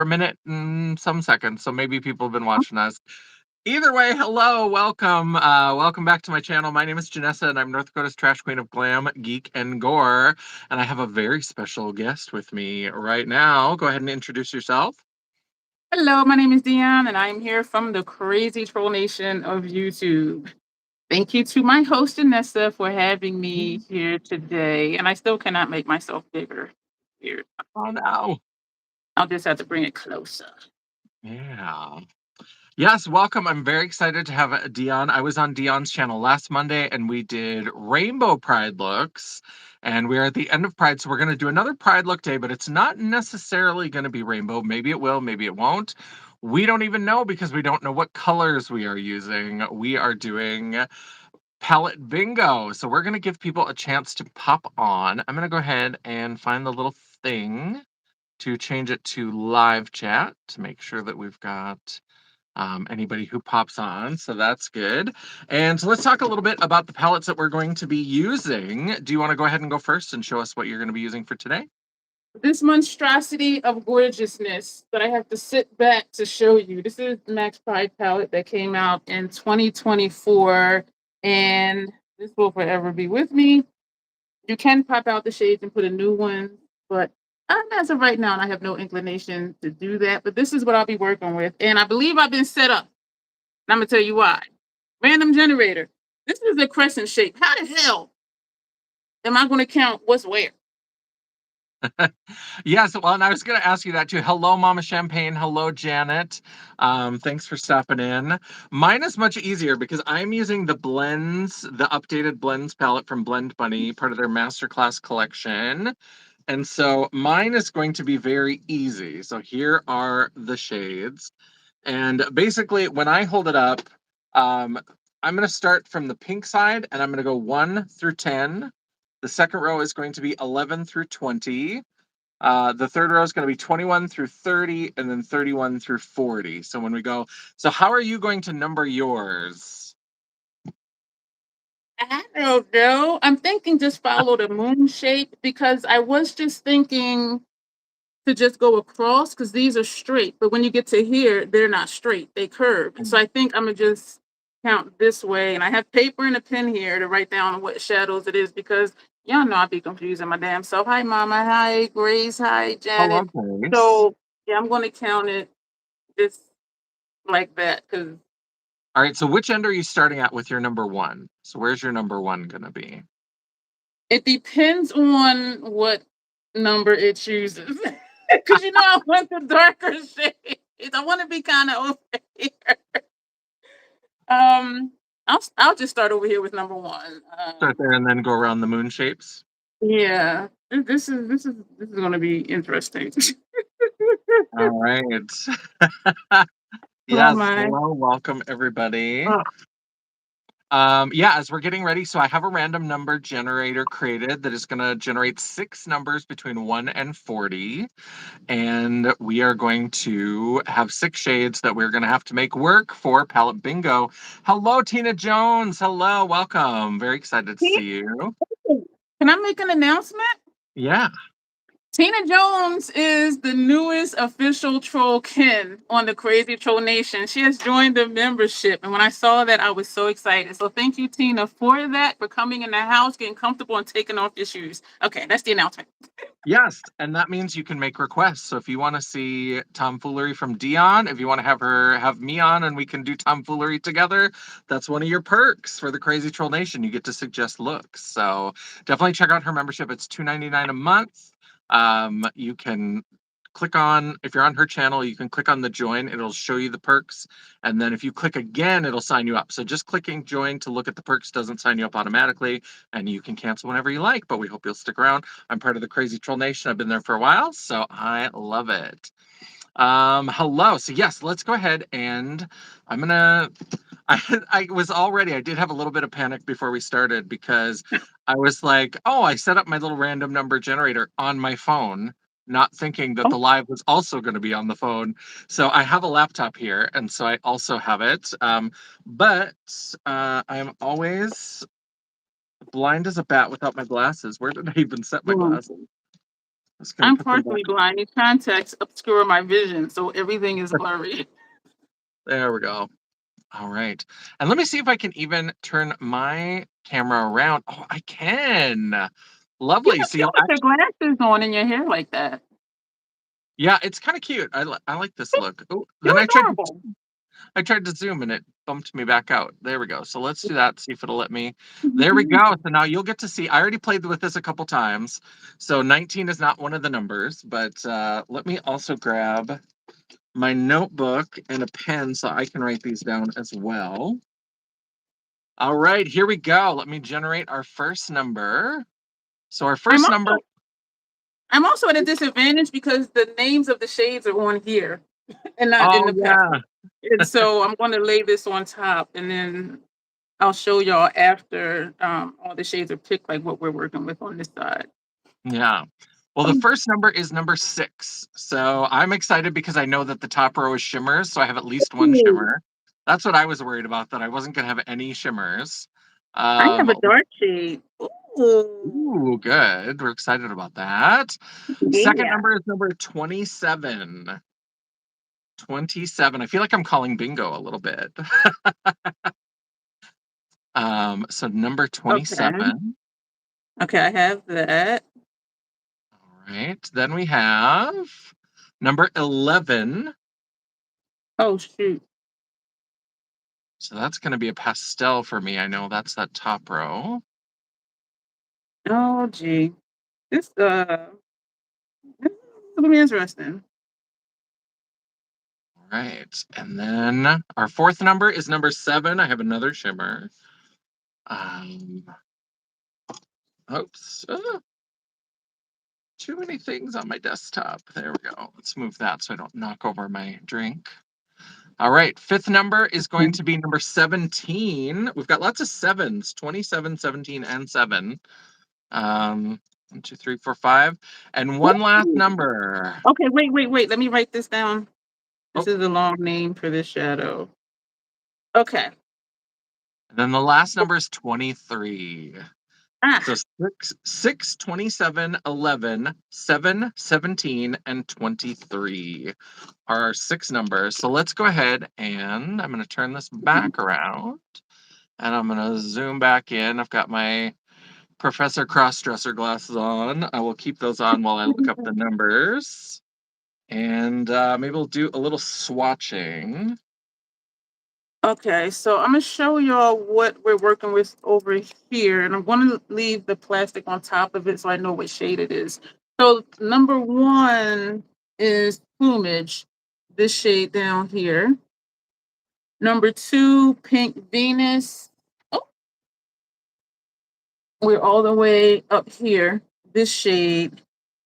a minute and some seconds, so maybe people have been watching us. Either way, hello, welcome. Welcome back to my channel. My name is Janessa, and I'm North Dakota's Trash Queen of Glam, Geek, and Gore. And I have a very special guest with me right now. Go ahead and introduce yourself. Hello, my name is Dion, and I'm here from the crazy troll nation of YouTube. Thank you to my host, Janessa, for having me here today. And I still cannot make myself bigger. Here, Oh, no. I'll just have to bring it closer. Yeah. Yes, welcome. I'm very excited to have Dion. I was on Dion's channel last Monday and we did rainbow Pride looks. And we're at the end of Pride, so we're going to do another Pride look day, but it's not necessarily going to be rainbow. Maybe it will, maybe it won't. We don't even know because we don't know what colors we are using. We are doing palette bingo. So we're going to give people a chance to pop on. I'm going to go ahead and find the little thing to change it to live chat to make sure that we've got anybody who pops on, so that's good. And so let's talk a little bit about the palettes that we're going to be using. Do you want to go ahead and go first and show us what you're going to be using for today? This monstrosity of gorgeousness that I have to sit back to show you. This is the Max Pride palette that came out in 2024, and this will forever be with me. You can pop out the shades and put a new one, but as of right now, I have no inclination to do that. But this is what I'll be working with, and I believe I've been set up. And I'm gonna tell you why. Random generator. This is a crescent shape. How the hell am I going to count what's where? Yes, well, and I was going to ask you that too. Hello, Mama Champagne. Hello, Janet. Thanks for stopping in. Mine is much easier because I'm using the blends, the updated blends palette from Blend Bunny, part of their masterclass collection. And so mine is going to be very easy. So here are the shades. And basically, when I hold it up, um, I'm going to start from the pink side and I'm going to go 1 through 10. The second row is going to be 11 through 20. The third row is going to be 21 through 30 and then 31 through 40. So when we go, so how are you going to number yours? I don't know. I'm thinking just follow the moon shape because I was just thinking to just go across because these are straight. But when you get to here, they're not straight, they curve. So I think I'm going to just count this way. And I have paper and a pen here to write down what shadows it is because y'all know I'd be confusing my damn self. Hi, Mama. Hi, Grace. Hi, Hello, Janet. Grace. So yeah, I'm going to count it just like that because All right, so which end are you starting at with your number one? So where's your number one going to be? it depends on what number it chooses. Because you know I want the darker shades. I want to be kind of over here. Um, I'll just start over here with number one. Start there and then go around the moon shapes. Yeah, this is going to be interesting. All right. Oh Yes, my! hello, welcome everybody. Oh, Yeah, as we're getting ready, so I have a random number generator created that is going to generate 6 numbers between 1 and 40. And we are going to have 6 shades that we're going to have to make work for palette bingo. Hello, Tina Jones. Hello, welcome. Very excited to see you. can I make an announcement? Yeah. Tina Jones is the newest official trollkin on the Crazy Troll Nation. She has joined the membership. And when I saw that, I was so excited. So thank you, Tina, for that, for coming in the house, getting comfortable, and taking off your shoes. Okay, that's the announcement. Yes, and that means you can make requests. So if you want to see tomfoolery from Dion, if you want to have her have me on and we can do tomfoolery together, that's one of your perks for the Crazy Troll Nation. You get to suggest looks. So definitely check out her membership. It's $2.99 a month. You can click on, if you're on her channel, you can click on the join. It'll show you the perks. And then if you click again, it'll sign you up. So just clicking join to look at the perks doesn't sign you up automatically, and you can cancel whenever you like, but we hope you'll stick around. I'm part of the Crazy Troll Nation. I've been there for a while, so I love it. Hello. So yes, let's go ahead and I'm gonna I was all ready. I did have a little bit of panic before we started because I was like, oh, I set up my little random number generator on my phone, not thinking that the live was also going to be on the phone. So I have a laptop here, and so I also have it. But I'm always blind as a bat without my glasses. Where did I even set my Mm. glasses? Just gonna I'm put them back. partially blind. These contacts obscure my vision, so everything is blurry. There we go. All right. And let me see if I can even turn my camera around. Oh, I can. You Lovely. look So cute you'll with your actually, glasses on and your hair like that. yeah, it's kind of cute. I like this look. Oh, then You're adorable. I tried to zoom and it bumped me back out. There we go. So let's do that, see if it'll let me. There we go. So now you'll get to see. I already played with this a couple times. So 19 is not one of the numbers, but let me also grab my notebook and a pen so I can write these down as well. All right, here we go. Let me generate our first number. So our I'm first number, also I'm also at a disadvantage because the names of the shades are on here and not in oh the pack. yeah, And so I'm going to lay this on top, and then I'll show y'all after all the shades are picked, like what we're working with on this side. yeah. Well, the first number is number 6. So I'm excited because I know that the top row is shimmers, so I have at least one Ooh, shimmer. That's what I was worried about, that I wasn't going to have any shimmers. I have Um, a dark shade. Ooh, ooh, good. We're excited about that. Second yeah. number is number 27. 27. I feel like I'm calling bingo a little bit. So number Okay. 27. Okay, I have that. All right. Then we have number 11. Oh shoot. So that's going to be a pastel for me. I know that's that top row. Oh gee. This is gonna be interesting. All right. And then our fourth number is number 7. I have another shimmer. Um, oops. Too many things on my desktop. There we go. Let's move that so I don't knock over my drink. All right. Fifth number is going to be number 17. We've got lots of sevens, 27, 17, and 7. 1, 2, 3, 4, 5. And one last Ooh. number. Okay, wait. Let me write this down. This Oh, is a long name for this shadow. Okay. and then the last number is 23. Ah, So 6, 27, 11, 7, 17, and 23 are our 6 numbers. So let's go ahead and I'm going to turn this back around and I'm going to zoom back in. I've got my Professor Crossdresser glasses on. I will keep those on while I look up the numbers. And maybe we'll do a little swatching. okay, so I'm gonna show y'all what we're working with over here, and I'm gonna leave the plastic on top of it so I know what shade it is. So number one is plumage, this shade down here. Number two, pink Venus. Oh, we're all the way up here, this shade.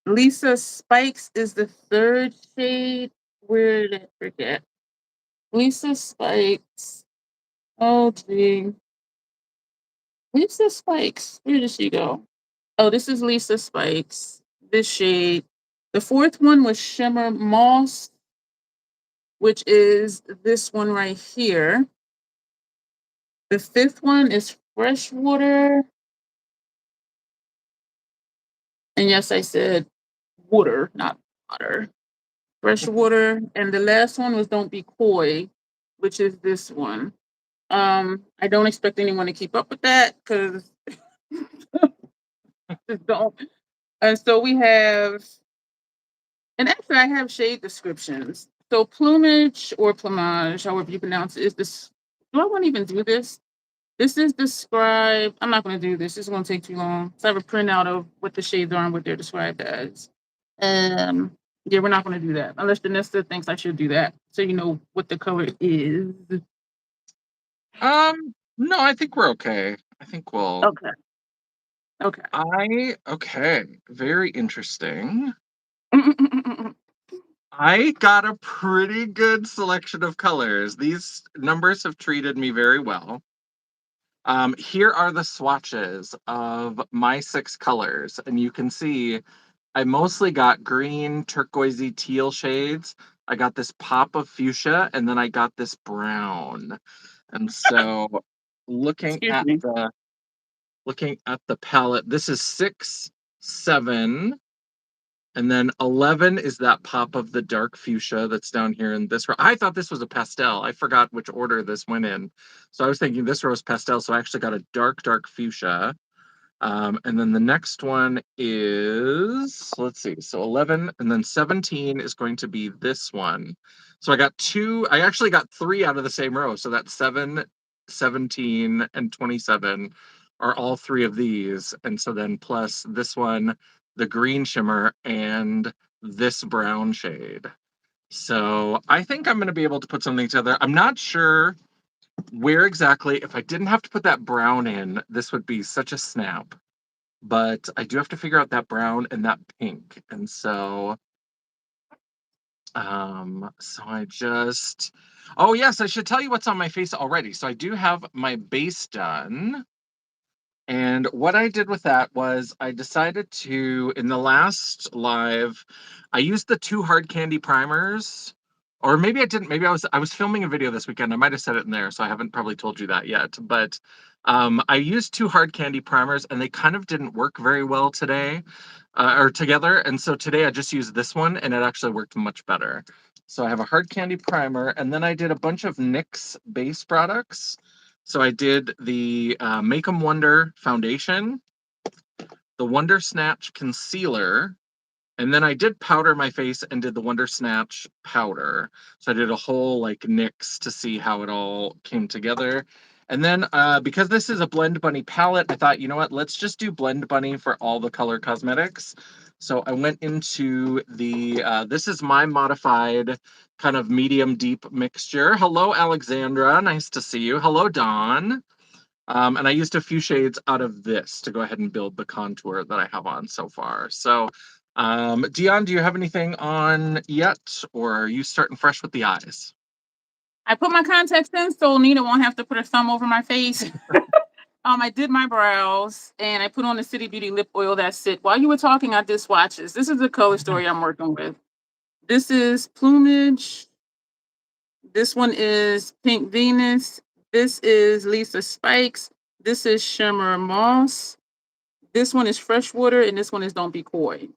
Lisa Spikes is the third shade. Where did I forget? Lisa Spikes. Oh, gee. Lisa Spikes. Where did she go? Oh, this is Lisa Spikes. This shade. The fourth one was Shimmer Moss, which is this one right here. The fifth one is Freshwater. And yes, I said water, not water. Freshwater. And the last one was Don't Be Coy, which is this one. I don't expect anyone to keep up with that because just don't. And so we have And actually, I have shade descriptions. So plumage or plumage, however you pronounce it, is this. Do I want to even do this? This is described. I'm not going to do this. This is going to take too long. So I have a printout of what the shades are and what they're described as. Um, yeah, we're not going to do that unless Janessa thinks I should do that, so you know what the color is. No, I think we're okay. I think we'll. Okay. Okay. Okay, very interesting. I got a pretty good selection of colors. These numbers have treated me very well. Here are the swatches of my 6 colors, and you can see I mostly got green, turquoisey, teal shades. I got this pop of fuchsia, and then I got this brown. And so, looking Excuse at me. the palette, this is 6, 7. And then 11 is that pop of the dark fuchsia that's down here in this row. I thought this was a pastel. I forgot which order this went in. So I was thinking this row is pastel. So I actually got a dark, dark fuchsia. And then the next one is, let's see, so 11, and then 17 is going to be this one. So I actually got three out of the same row. So that's 7, 17, and 27 are all three of these. And so then plus this one, the green shimmer, and this brown shade. So I think I'm going to be able to put something together. I'm not sure where exactly. If I didn't have to put that brown in, this would be such a snap. But I do have to figure out that brown and that pink. And so oh yes, I should tell you what's on my face already. So I do have my base done. And what I did with that was I decided to, in the last live, I used the two hard candy primers. Or maybe I didn't. Maybe I was filming a video this weekend. I might have said it in there, so I haven't probably told you that yet. But I used two hard candy primers, and they kind of didn't work very well today, or together. And so today I just used this one, and it actually worked much better. So I have a hard candy primer, and then I did a bunch of NYX base products. So I did the Make 'em Wonder foundation, the Wonder Snatch concealer, and then I did powder my face and did the Wonder Snatch powder. So I did a whole like NYX to see how it all came together. And then because this is a Blend Bunny palette, I thought, you know what, let's just do Blend Bunny for all the color cosmetics. So I went into the, this is my modified kind of medium deep mixture. Hello, Alexandra. Nice to see you. Hello, Dawn. And I used a few shades out of this to go ahead and build the contour that I have on so far. So, Dion, do you have anything on yet, or are you starting fresh with the eyes? I put my contacts in so Nina won't have to put her thumb over my face. I did my brows and I put on the City Beauty lip oil. That's it. While you were talking, I did swatches. This is the color story I'm working with. This is Plumage. This one is Pink Venus. This is Lisa Spikes. This is Shimmer Moss. This one is Freshwater, and this one is Don't Be Coy.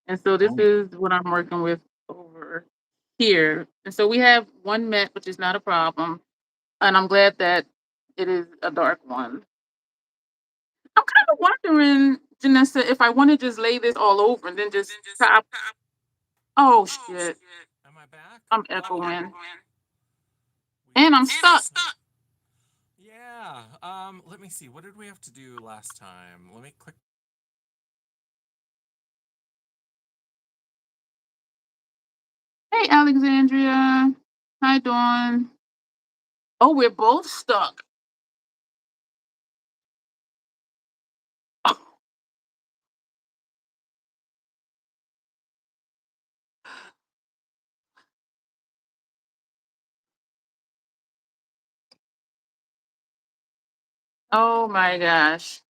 And so this is what I'm working with over here. And so we have one matte, which is not a problem. And I'm glad that it is a dark one. I'm kind of wondering, Janessa, if I want to just lay this all over and then just top. Oh shit. Am I back? I'm echoing. And I'm stuck. Yeah. Let me see. What did we have to do last time? Let me click. Hey Alexandria. Hi Dawn. Oh, we're both stuck. Oh my gosh.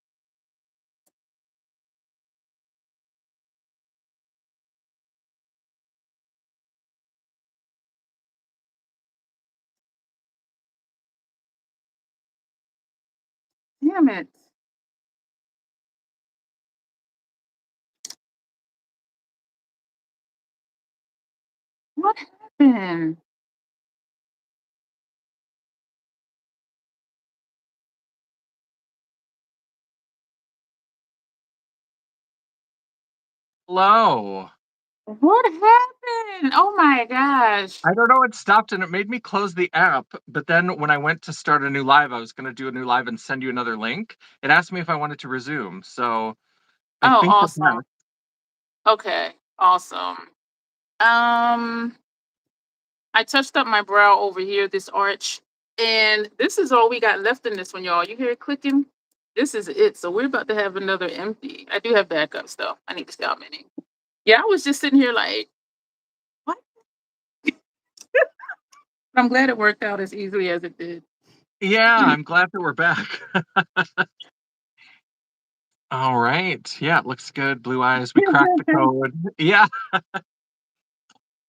Damn it. What happened? Hello. What happened? Oh my gosh. I don't know. It stopped and it made me close the app. But then when I went to start a new live, I was going to do a new live and send you another link. It asked me if I wanted to resume. So I Oh, think we're awesome. back. Okay, awesome. I touched up my brow over here, this arch, and this is all we got left in this one, y'all. You hear it clicking? This is it. So we're about to have another empty. I do have backups though. I need to stop many. Yeah, I was just sitting here like, what? I'm glad it worked out as easily as it did. Yeah, I'm glad that we're back. All right. Yeah, it looks good. Blue eyes. We cracked the code. Yeah.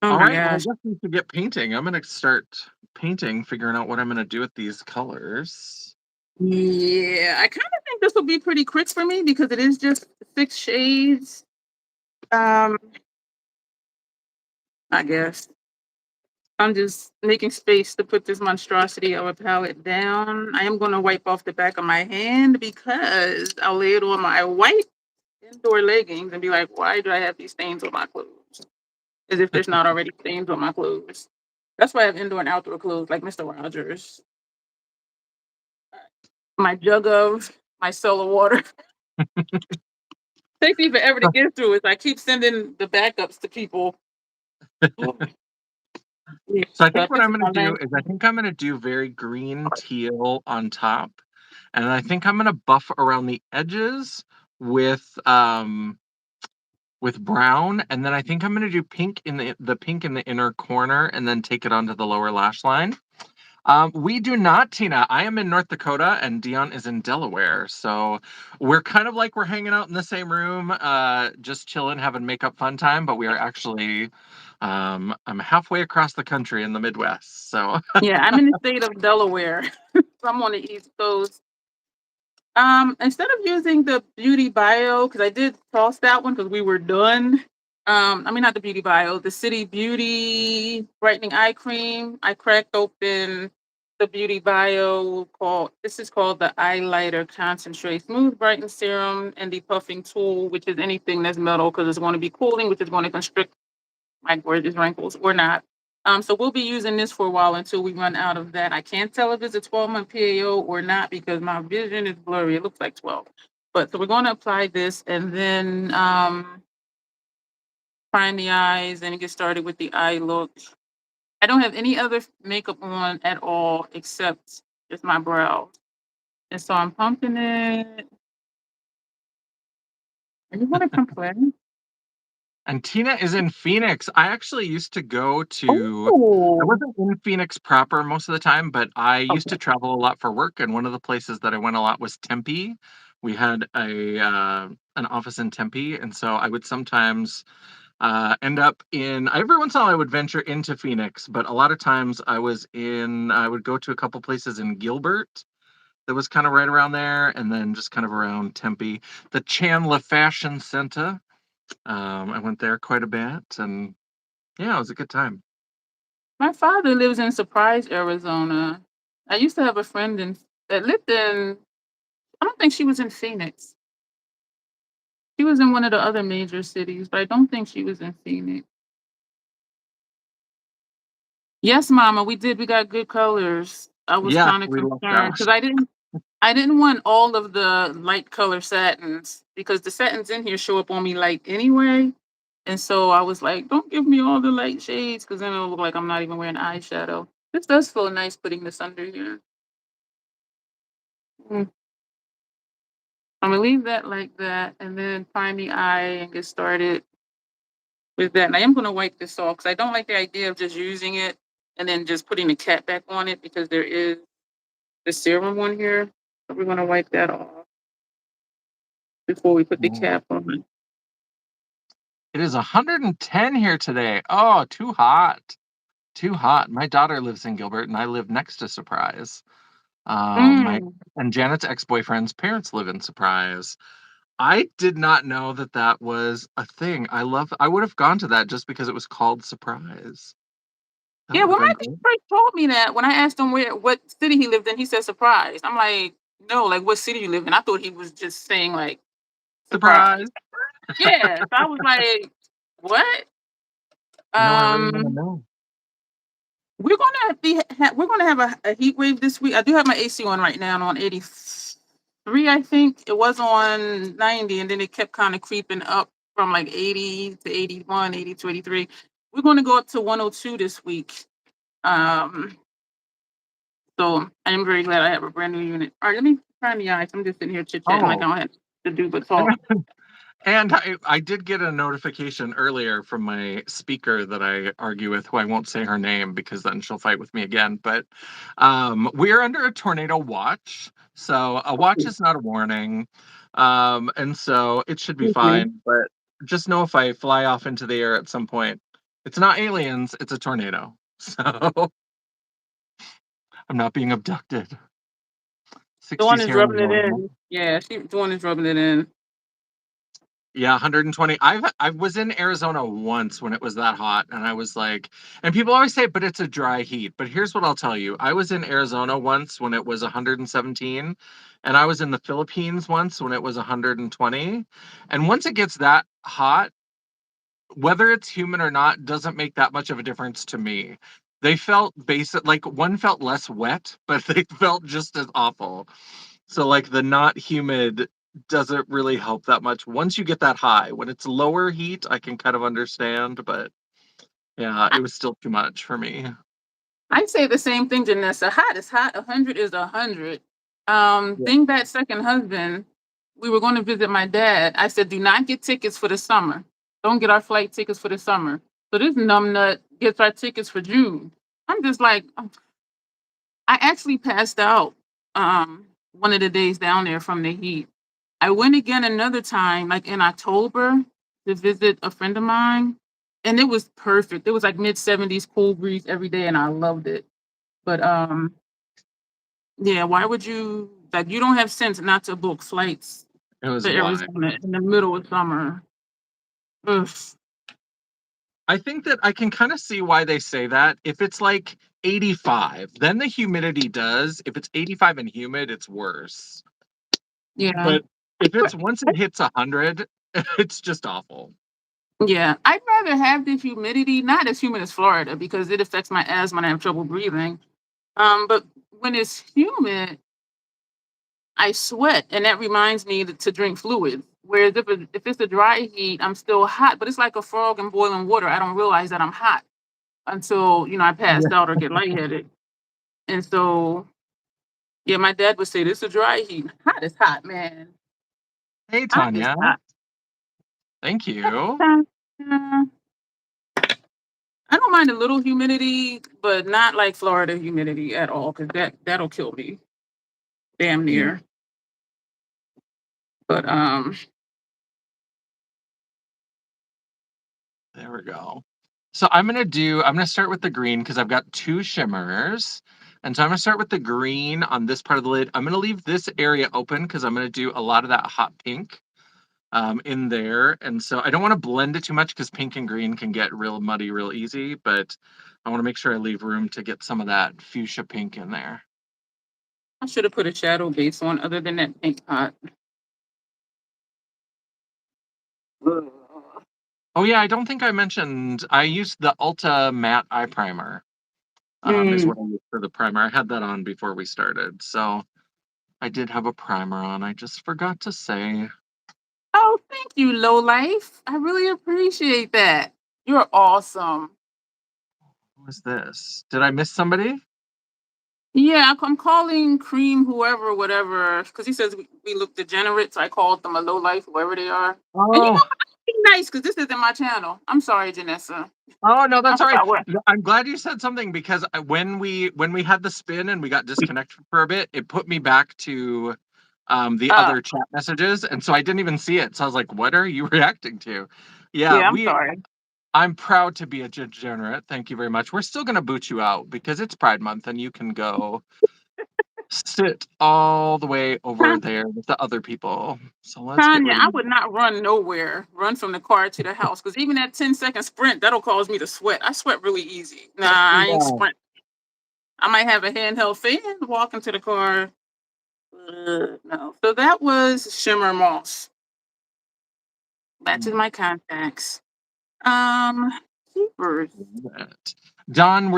Oh All my right. Well, I gosh. guess we should get painting. I'm going to start painting, figuring out what I'm going to do with these colors. Yeah, I kind of think this will be pretty quick for me because it is just 6 shades. Um, I guess. I'm just making space to put this monstrosity of a palette down. I am going to wipe off the back of my hand because I'll lay it on my white indoor leggings and be like, why do I have these stains on my clothes? As if there's not already stains on my clothes. That's why I have indoor and outdoor clothes like Mr. Rogers. My jug of my solar water. Takes me forever to get through it. I keep sending the backups to people. Yeah, So I so think what this I'm is going my to do last is I one. think I'm going to do very green teal on top, and I think I'm going to buff around the edges with brown, and then I think I'm going to do pink in the pink in the inner corner, and then take it onto the lower lash line. We do not, Tina. I am in North Dakota and Dion is in Delaware. So we're kind of like we're hanging out in the same room, just chilling, having makeup fun time, but we are actually I'm halfway across the country in the Midwest. So Yeah, I'm in the state of Delaware. So I'm on the East Coast. Instead of using the Beauty Bio, because I did toss that one because we were done. I mean not the Beauty Bio, the City Beauty Brightening Eye Cream. I cracked open the Beauty Bio called this is called the Eyeliner Concentrate Smooth Brightening Serum and Depuffing Tool, which is anything that's metal because it's going to be cooling, which is going to constrict my gorgeous wrinkles or not. So we'll be using this for a while until we run out of that. I can't tell if it's a 12-month PAO or not because my vision is blurry. It looks like 12. But so we're going to apply this and then prime the eyes and get started with the eye look. I don't have any other makeup on at all except just my brows. And so I'm pumping it. Are you going to complain? and Tina is in Phoenix. I actually used to go to I Oh, wasn't in Phoenix proper most of the time, but I used okay. to travel a lot for work, and one of the places that I went a lot was Tempe. We had a an office in Tempe, and so I would sometimes end up in every once in a while I would venture into Phoenix, but a lot of times I would go to a couple places in Gilbert that was kind of right around there, and then just kind of around Tempe. The Chandler Fashion Center. I went there quite a bit, and yeah, it was a good time. My father lives in Surprise, Arizona. I used to have a friend that lived in, I don't think she was in Phoenix. She was in one of the other major cities, but I don't think she was in Phoenix. Yes, Mama, we did. We got good colors. I was Yeah, kind of we love concerned that. because I didn't want all of the light color satins because the satins in here show up on me light anyway. And so I was like, don't give me all the light shades because then it'll look like I'm not even wearing eyeshadow. This does feel nice putting this under here. Mm. I'm gonna leave that like that and then find the eye and get started with that. And I am gonna wipe this off because I don't like the idea of just using it and then just putting the cap back on it because there is the serum on here. So we're gonna wipe that off before we put the Mm. cap on. It is 110 here today. Oh, too hot. Too hot. My daughter lives in Gilbert, and I live next to Surprise. My Mm. and Janet's ex-boyfriend's parents live in Surprise. I did not know that that was a thing. I would have gone to that just because it was called Surprise. That Yeah, would have well, my been great. neighbor told me that when I asked him what city he lived in, he said surprise. I'm like, no, like what city you live in? I thought he was just saying like surprise. Surprise. Yeah, so I was like, what? No, I really want to Um, know. we're gonna have a heat wave this week. I do have my AC on right now on 83, I think. It was on 90, and then it kept kind of creeping up from like 80 to 81, 80 to 83. We're gonna go up to 102 this week. Um, so I am very glad I have a brand new unit. All right, let me turn the eyes. I'm just sitting here chit chatting like I Oh, don't have to do but talk. and I did get a notification earlier from my speaker that I argue with, who I won't say her name because then she'll fight with me again. But we are under a tornado watch. So a watch is not a warning. And so it should be Excuse me. fine. But just know if I fly off into the air at some point, it's not aliens, it's a tornado. So I'm not being abducted. The one 60s is here in rubbing it Aurora. in. Yeah, the one is rubbing it in. Yeah, 120. I was in Arizona once when it was that hot, and I was like, and people always say, but it's a dry heat. But here's what I'll tell you. I was in Arizona once when it was 117, and I was in the Philippines once when it was 120. And once it gets that hot, whether it's humid or not doesn't make that much of a difference to me. They felt basic, like one felt less wet, but they felt just as awful. So like the not humid doesn't really help that much once you get that high. When it's lower heat, I can kind of understand, but yeah, I, it was still too much for me. I say the same thing, Janessa. Hot is hot. 100 is 100. Yeah. Dingbat second husband, we were going to visit my dad. I said, do not get tickets for the summer. Don't get our flight tickets for the summer. So this numbnut gets our tickets for June. I'm just like, I actually passed out one of the days down there from the heat. I went again another time, like in October, to visit a friend of mine, and it was perfect. It was like mid 70s, cool breeze every day, and I loved it. But yeah, why would you like? You don't have sense not to book flights It was to wild. Arizona in the middle of summer. Ugh. I think that I can kind of see why they say that. If it's like 85, then the humidity does. If it's 85 and humid, it's worse. Yeah. But if But it's once it hits 100, it's just awful. yeah, I'd rather have the humidity, not as humid as Florida, because it affects my asthma and I have trouble breathing. But when it's humid, I sweat, and that reminds me to drink fluids. Whereas if it's a dry heat, I'm still hot, but it's like a frog in boiling water. I don't realize that I'm hot until I Yeah. pass out or get lightheaded. And so, yeah, my dad would say, "This is a dry heat. Hot is hot, man. Hey, Hot is Tanya. hot." Thank you. Uh, I don't mind a little humidity, but not like Florida humidity at all, because that'll kill me, damn Yeah, near. But there we go. So I'm gonna start with the green because I've got two shimmers. And so I'm gonna start with the green on this part of the lid. I'm gonna leave this area open because I'm gonna do a lot of that hot pink in there. And so I don't want to blend it too much because pink and green can get real muddy real easy, but I want to make sure I leave room to get some of that fuchsia pink in there. I should have put a shadow base on other than that pink pot. Ugh. Oh yeah, I don't think I mentioned I used the Ulta matte eye primer. Is Mm. what I used for the primer. I had that on before we started. So I did have a primer on. I just forgot to say. Oh, thank you, Low Life. I really appreciate that. You're awesome. Who was this? Did I miss somebody? Yeah, I'm calling Cream whoever, whatever, because he says we look degenerate, so I called them a low life, whoever they are. And you know Oh, what? Be nice, because this isn't my channel. I'm sorry, Janessa. oh no, I that's all right. forgot what. No, I'm glad you said something because when we had the spin and we got disconnected for a bit, it put me back to the Uh, other chat messages, and so I didn't even see it. So I was like, "What are you reacting to?" Yeah, yeah, I'm we. sorry. I'm proud to be a degenerate. Thank you very much. We're still gonna boot you out because it's Pride Month and you can go sit all the way over there with the other people. So let's get Tanya, rid of I you. would not run nowhere, run from the car to the house, because even that 10-second sprint, that'll cause me to sweat. I sweat really easy. Nah, I ain't Yeah. sprint. I might have a handheld fan, walk into the car. No. So that was Shimmer Moss. Back to my contacts. Um, keepers. Don,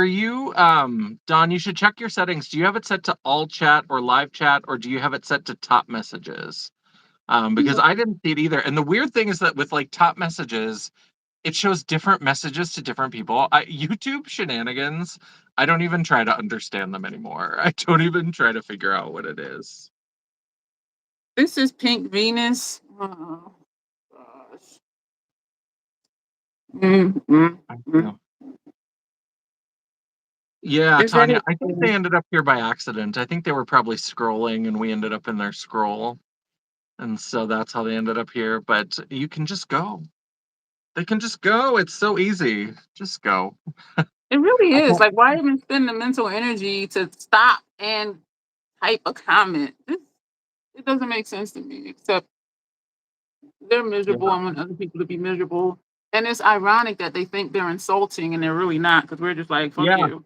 Don, you should check your settings. Do you have it set to all chat or live chat, or do you have it set to top messages? Because I didn't see it either. And the weird thing is that with like top messages, it shows different messages to different people. YouTube shenanigans, I don't even try to understand them anymore. I don't even try to figure out what it is. This is Pink Venus. Oh gosh. Mm, mm, I mm. know. Yeah, Is that Tanya, it? I think they ended up here by accident. I think they were probably scrolling and we ended up in their scroll. And so that's how they ended up here. But you can just go. They can just go. It's so easy. Just go. It really I is. can't. Like, why even spend the mental energy to stop and type a comment? It doesn't make sense to me, except They're miserable. Yeah. I want other people to be miserable. And it's ironic that they think they're insulting and they're really not because we're just like, fuck Yeah. you.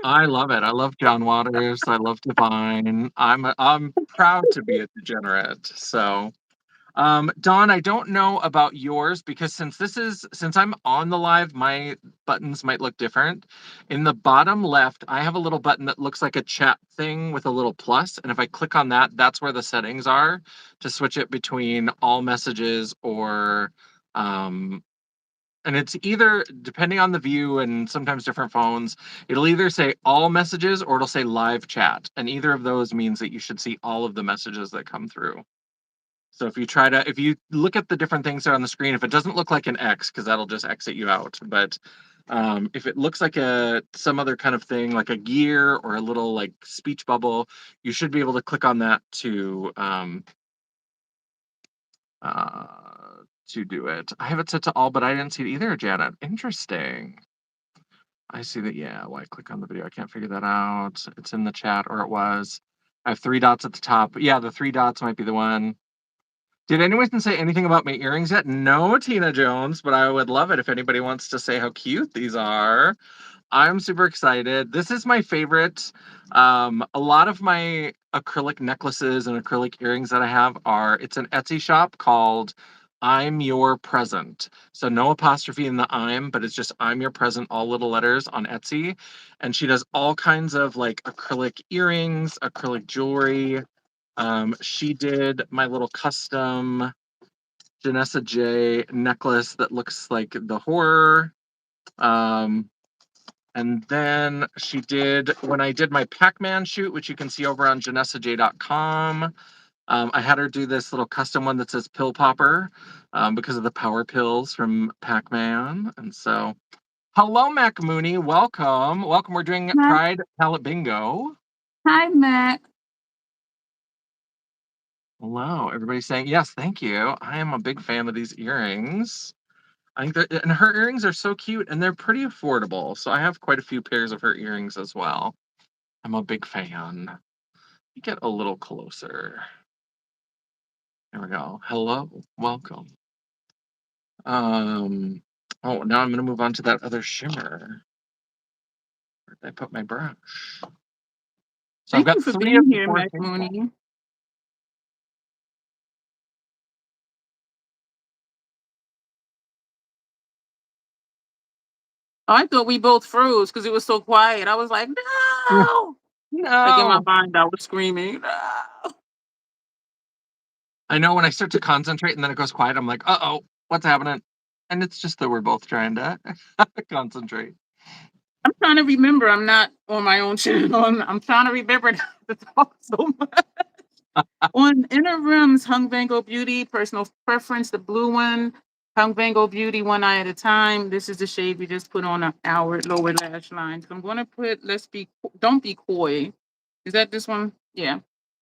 I love it. I love John Waters. I love Divine. I'm proud to be a degenerate. So, Dawn, I don't know about yours because since I'm on the live, my buttons might look different. In the bottom left, I have a little button that looks like a chat thing with a little plus, and if I click on that, that's where the settings are to switch it between all messages or and it's either depending on the view and sometimes different phones, it'll either say all messages or it'll say live chat, and either of those means that you should see all of the messages that come through. So if you look at the different things that are on the screen, if it doesn't look like an X, because that'll just exit you out. But if it looks like some other kind of thing, like a gear or a little like speech bubble, you should be able to click on that uh, to do it. I have it set to all, but I didn't see it either, Janet. Interesting. I see that. Yeah. Why click on the video? I can't figure that out. It's in the chat, or it was. I have three dots at the top. Yeah, the three dots might be the one. Did anyone say anything about my earrings yet? No, Tina Jones, but I would love it if anybody wants to say how cute these are. I'm super excited. This is my favorite. A lot of my acrylic necklaces and acrylic earrings that I have it's an Etsy shop called I'm Your Present. So no apostrophe in the I'm, but it's just I'm Your Present, all little letters on Etsy. And she does all kinds of like acrylic earrings, acrylic jewelry. She did my little custom Janessa J necklace that looks like the horror. Um, and then she did, when I did my Pac-Man shoot, which you can see over on janessaj.com, I had her do this little custom one that says Pill Popper because of the power pills from Pac-Man. And so, hello, Mac Mooney. Welcome. Welcome. We're doing Hi, Pride Palette Bingo. hi, Mac. Hello. Everybody's saying, yes, thank you. I am a big fan of these earrings. I think that, and her earrings are so cute and they're pretty affordable. So I have quite a few pairs of her earrings as well. I'm a big fan. Get a little closer. There we go. Hello, welcome. Oh, now I'm gonna move on to that other shimmer. Where did I put my brush? So I've Thank you got for three of being the here, four Mac samples. Mooney. Oh, I thought we both froze because it was so quiet. I was like, no. Like in my No, mind, I was screaming, no. I know when I start to concentrate and then it goes quiet, I'm like, uh-oh, what's happening? And it's just that we're both trying to concentrate. I'm trying to remember. I'm not on my own channel. I'm trying to remember not to talk so much. On Inner Rims, Hung Van Gogh Beauty, personal preference, the blue one. Hung Van Gogh Beauty, one eye at a time. This is the shade we just put on our lower lash line. So I'm going to put, don't be coy. Is that this one? Yeah.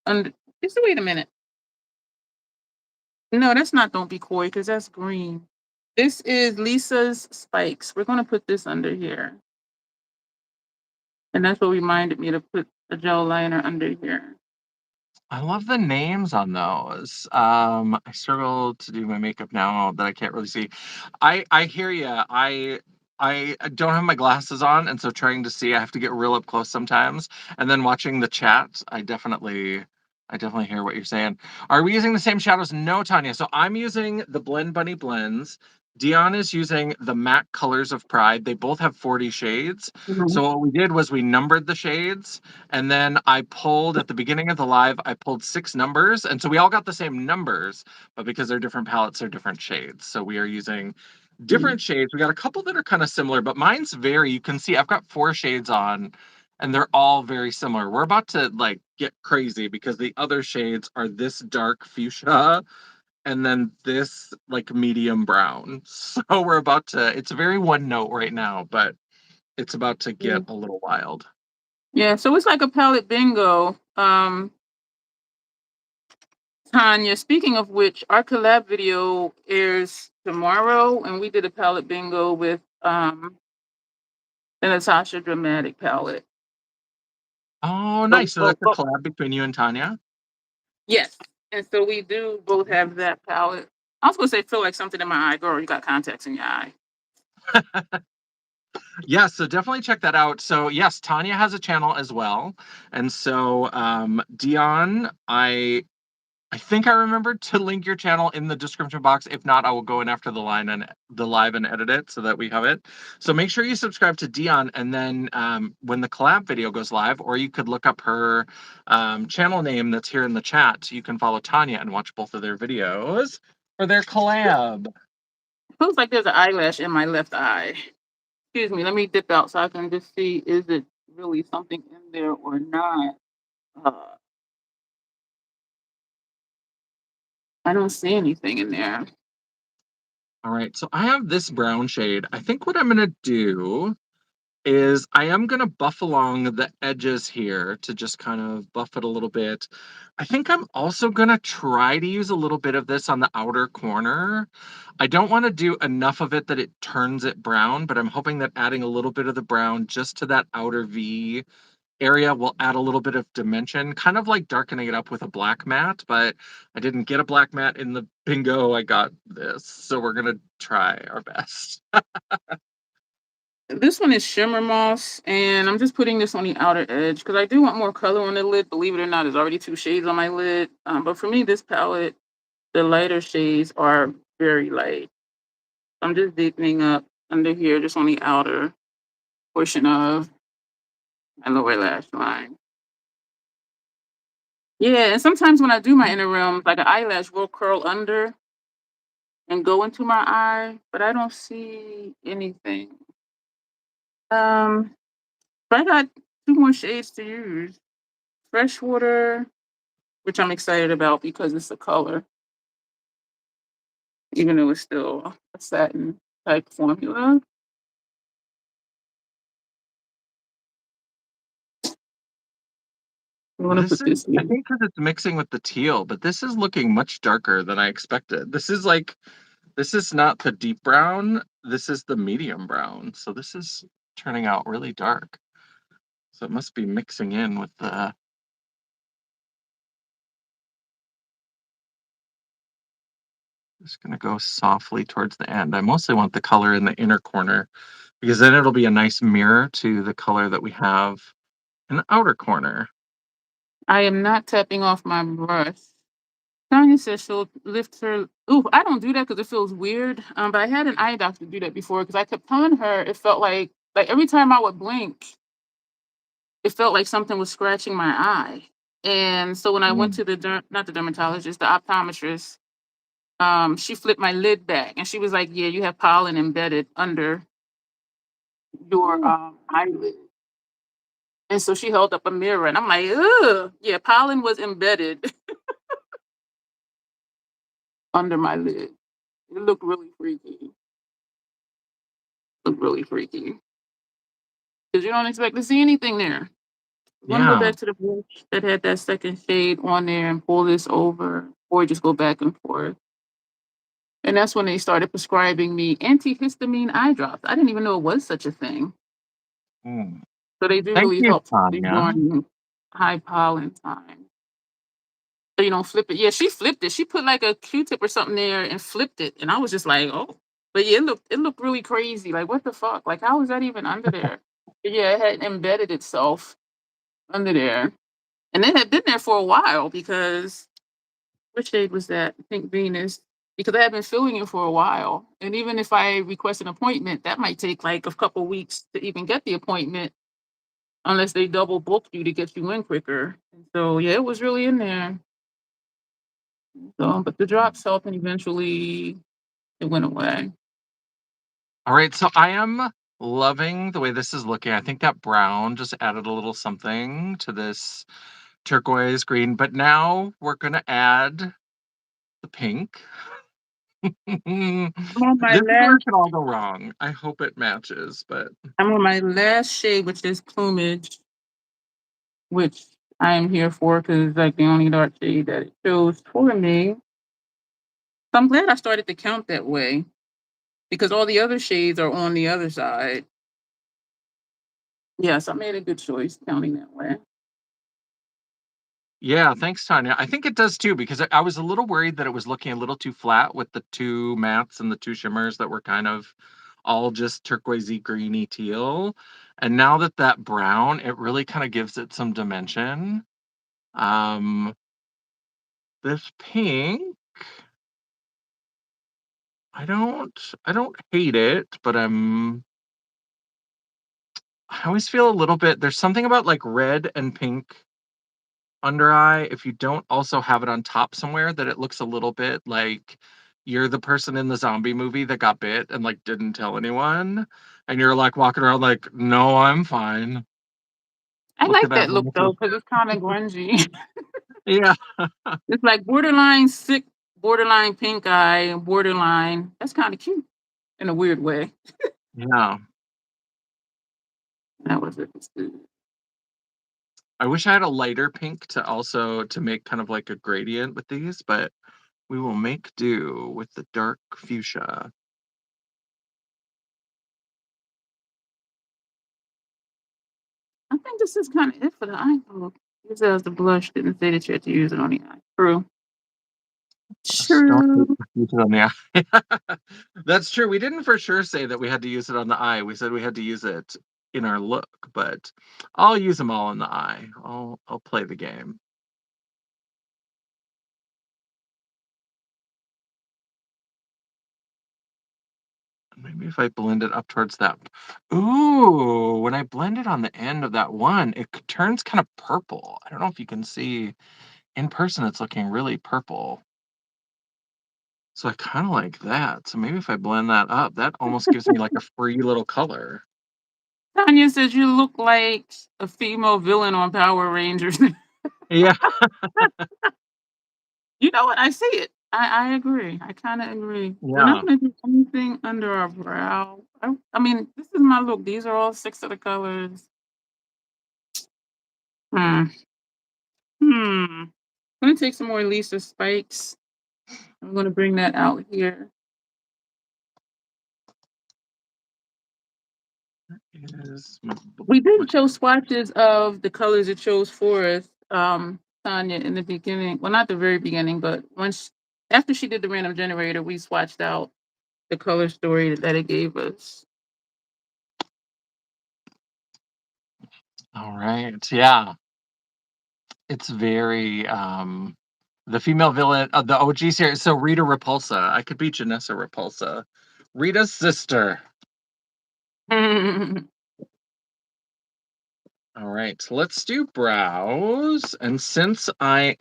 And just wait a minute. No, that's not don't be coy because that's green. This is Lisa's Spikes. We're going to put this under here. And that's what reminded me to put a gel liner under here. I love the names on those. I struggle to do my makeup now that I can't really see. I hear you. I don't have my glasses on, and so trying to see, I have to get real up close sometimes. And then watching the chat, I definitely hear what you're saying. Are we using the same shadows? No, Tanya. So I'm using the Blend Bunny blends. Dion is using the MAC Colors of Pride. They both have 40 shades. Mhm. So what we did was we numbered the shades, and then I pulled at the beginning of the live, I pulled 6 numbers. And so we all got the same numbers, but because they're different palettes, they're different shades. So we are using different shades. We got a couple that are kind of similar, but mine's vary. You can see I've got 4 shades on, and they're all very similar. We're about to like get crazy because the other shades are this dark fuchsia and then this like medium brown. So we're about to, it's very one note right now, but it's about to get a little wild. Yeah, so it's like a palette bingo. Tanya, speaking of which, our collab video airs tomorrow, and we did a palette bingo with the Natasha Dramatic palette. Oh, So, nice. So that's a collab between you and Tanya. yes, And so we do both have that palette. I was gonna say feel like something in my eye. Girl, you got contacts in your eye. Yeah, so definitely check that out. So yes, Tanya has a channel as well. And so Dion, I think I remembered to link your channel in the description box. If not, I will go in after the line and the live and edit it so that we have it. So make sure you subscribe to Dion, and then when the collab video goes live, or you could look up her channel name that's here in the chat. You can follow Tanya and watch both of their videos for their collab. Feels like there's an eyelash in my left eye. Excuse me, let me dip out so I can just see is it really something in there or not. Uh, I don't see anything in there. All right, so I have this brown shade. I think what I'm gonna do is I am going to buff along the edges here to just kind of buff it a little bit. I think I'm also going to try to use a little bit of this on the outer corner. I don't want to do enough of it that it turns it brown, but I'm hoping that adding a little bit of the brown just to that outer V area will add a little bit of dimension, kind of like darkening it up with a black matte, but I didn't get a black matte in the bingo. I got this, so we're going to try our best. This one is Shimmer Moss, and I'm just putting this on the outer edge because I do want more color on the lid. Believe it or not, there's already 2 shades on my lid. But for me, this palette, the lighter shades are very light. I'm just deepening up under here, just on the outer portion of my lower lash line. Yeah, and sometimes when I do my inner realms, like an eyelash will curl under and go into my eye, but I don't see anything. Um, but I got 2 more shades to use. Freshwater, which I'm excited about because it's a color, even though it's still a satin type formula. I'm gonna This put is, this I here. think, because it's mixing with the teal, but this is looking much darker than I expected. This is not the deep brown. This is the medium brown. So this is turning out really dark. So it must be mixing in with the. Just gonna go softly towards the end. I mostly want the color in the inner corner because then it'll be a nice mirror to the color that we have in the outer corner. I am not tapping off my brush. Tanya says she'll lift her. Ooh, I don't do that because it feels weird. But I had an eye doctor do that before because I kept telling her it felt like every time I would blink, it felt like something was scratching my eye. And so when I went Mm. to not the dermatologist, the optometrist, she flipped my lid back and she was like, "Yeah, you have pollen embedded under your Oh, eyelid." And so she held up a mirror, and I'm like, "Ugh, yeah, pollen was embedded under my lid." It looked really freaky. Looked really freaky because you don't expect to see anything there. I'm gonna go yeah. back to the brush that had that second shade on there and pull this over, or just go back and forth. And that's when they started prescribing me antihistamine eye drops. I didn't even know it was such a thing. Mm. So they do Thank really you, help Tanya. during high pollen time. So you don't flip it. Yeah, she flipped it. She put like a Q-tip or something there and flipped it. And I was just like, oh. But yeah, it looked really crazy. Like, what the fuck? Like, how is that even under there? But yeah, it had embedded itself under there. And it had been there for a while because which shade was that? I think Venus. Because I had been feeling it for a while. And even if I request an appointment, that might take like a couple weeks to even get the appointment unless they double book you to get you in quicker. So yeah, it was really in there. So, but the drops helped, and eventually it went away. All right, so I am loving the way this is looking. I think that brown just added a little something to this turquoise green, but now we're gonna add the pink. I'm on my This is where it last. can all go wrong. I hope it matches, but I'm on my last shade, which is plumage, which I am here for because it's like the only dark shade that it shows for me. So I'm glad I started to count that way because all the other shades are on the other side. Yes, I made a good choice counting that way. Yeah, thanks, Tanya. I think it does too, because I was a little worried that it was looking a little too flat with the two mattes and the two shimmers that were kind of all just turquoisey, greeny, teal. And now that that brown, it really kind of gives it some dimension. Um, this pink, I don't hate it, but I always feel a little bit, there's something about like red and pink under eye, if you don't also have it on top somewhere, that it looks a little bit like you're the person in the zombie movie that got bit and like didn't tell anyone, and you're like walking around like, no, I'm fine. I Look at like that that look wonderful. though, because it's kind of grungy. Yeah. It's like borderline sick, borderline pink eye, borderline. That's kind of cute in a weird way. Yeah. That was it. I wish I had a lighter pink to also to make kind of like a gradient with these, but we will make do with the dark fuchsia. I think this is kind of it for the eye look. Use it as the blush. Didn't say that you had to use it on the eye. True. Don't True. use it on the eye. That's true. We didn't for sure say that we had to use it on the eye. We said we had to use it in our look, but I'll use them all in the eye. I'll play the game. Maybe if I blend it up towards that. Ooh, when I blend it on the end of that one, it turns kind of purple. I don't know if you can see in person, it's looking really purple. So I kind of like that. So maybe if I blend that up, that almost gives me like a free little color. Tanya says you look like a female villain on Power Rangers. Yeah, You know what? I see it. I agree. I kind of agree. We're not yeah. going to do anything under our brow. I mean, this is my look. These are all six of the colors. Hmm. Hmm. I'm going to take some more Lisa Spikes. I'm going to bring that out here. Is my We my did show swatches of the colors it chose for us, Tanya, in the beginning. Well, not the very beginning, but once after she did the random generator, we swatched out the color story that it gave us. All right. Yeah. It's very the female villain of the OG series. So Rita Repulsa. I could be Janessa Repulsa. Rita's sister. All right. So let's do brows. And since I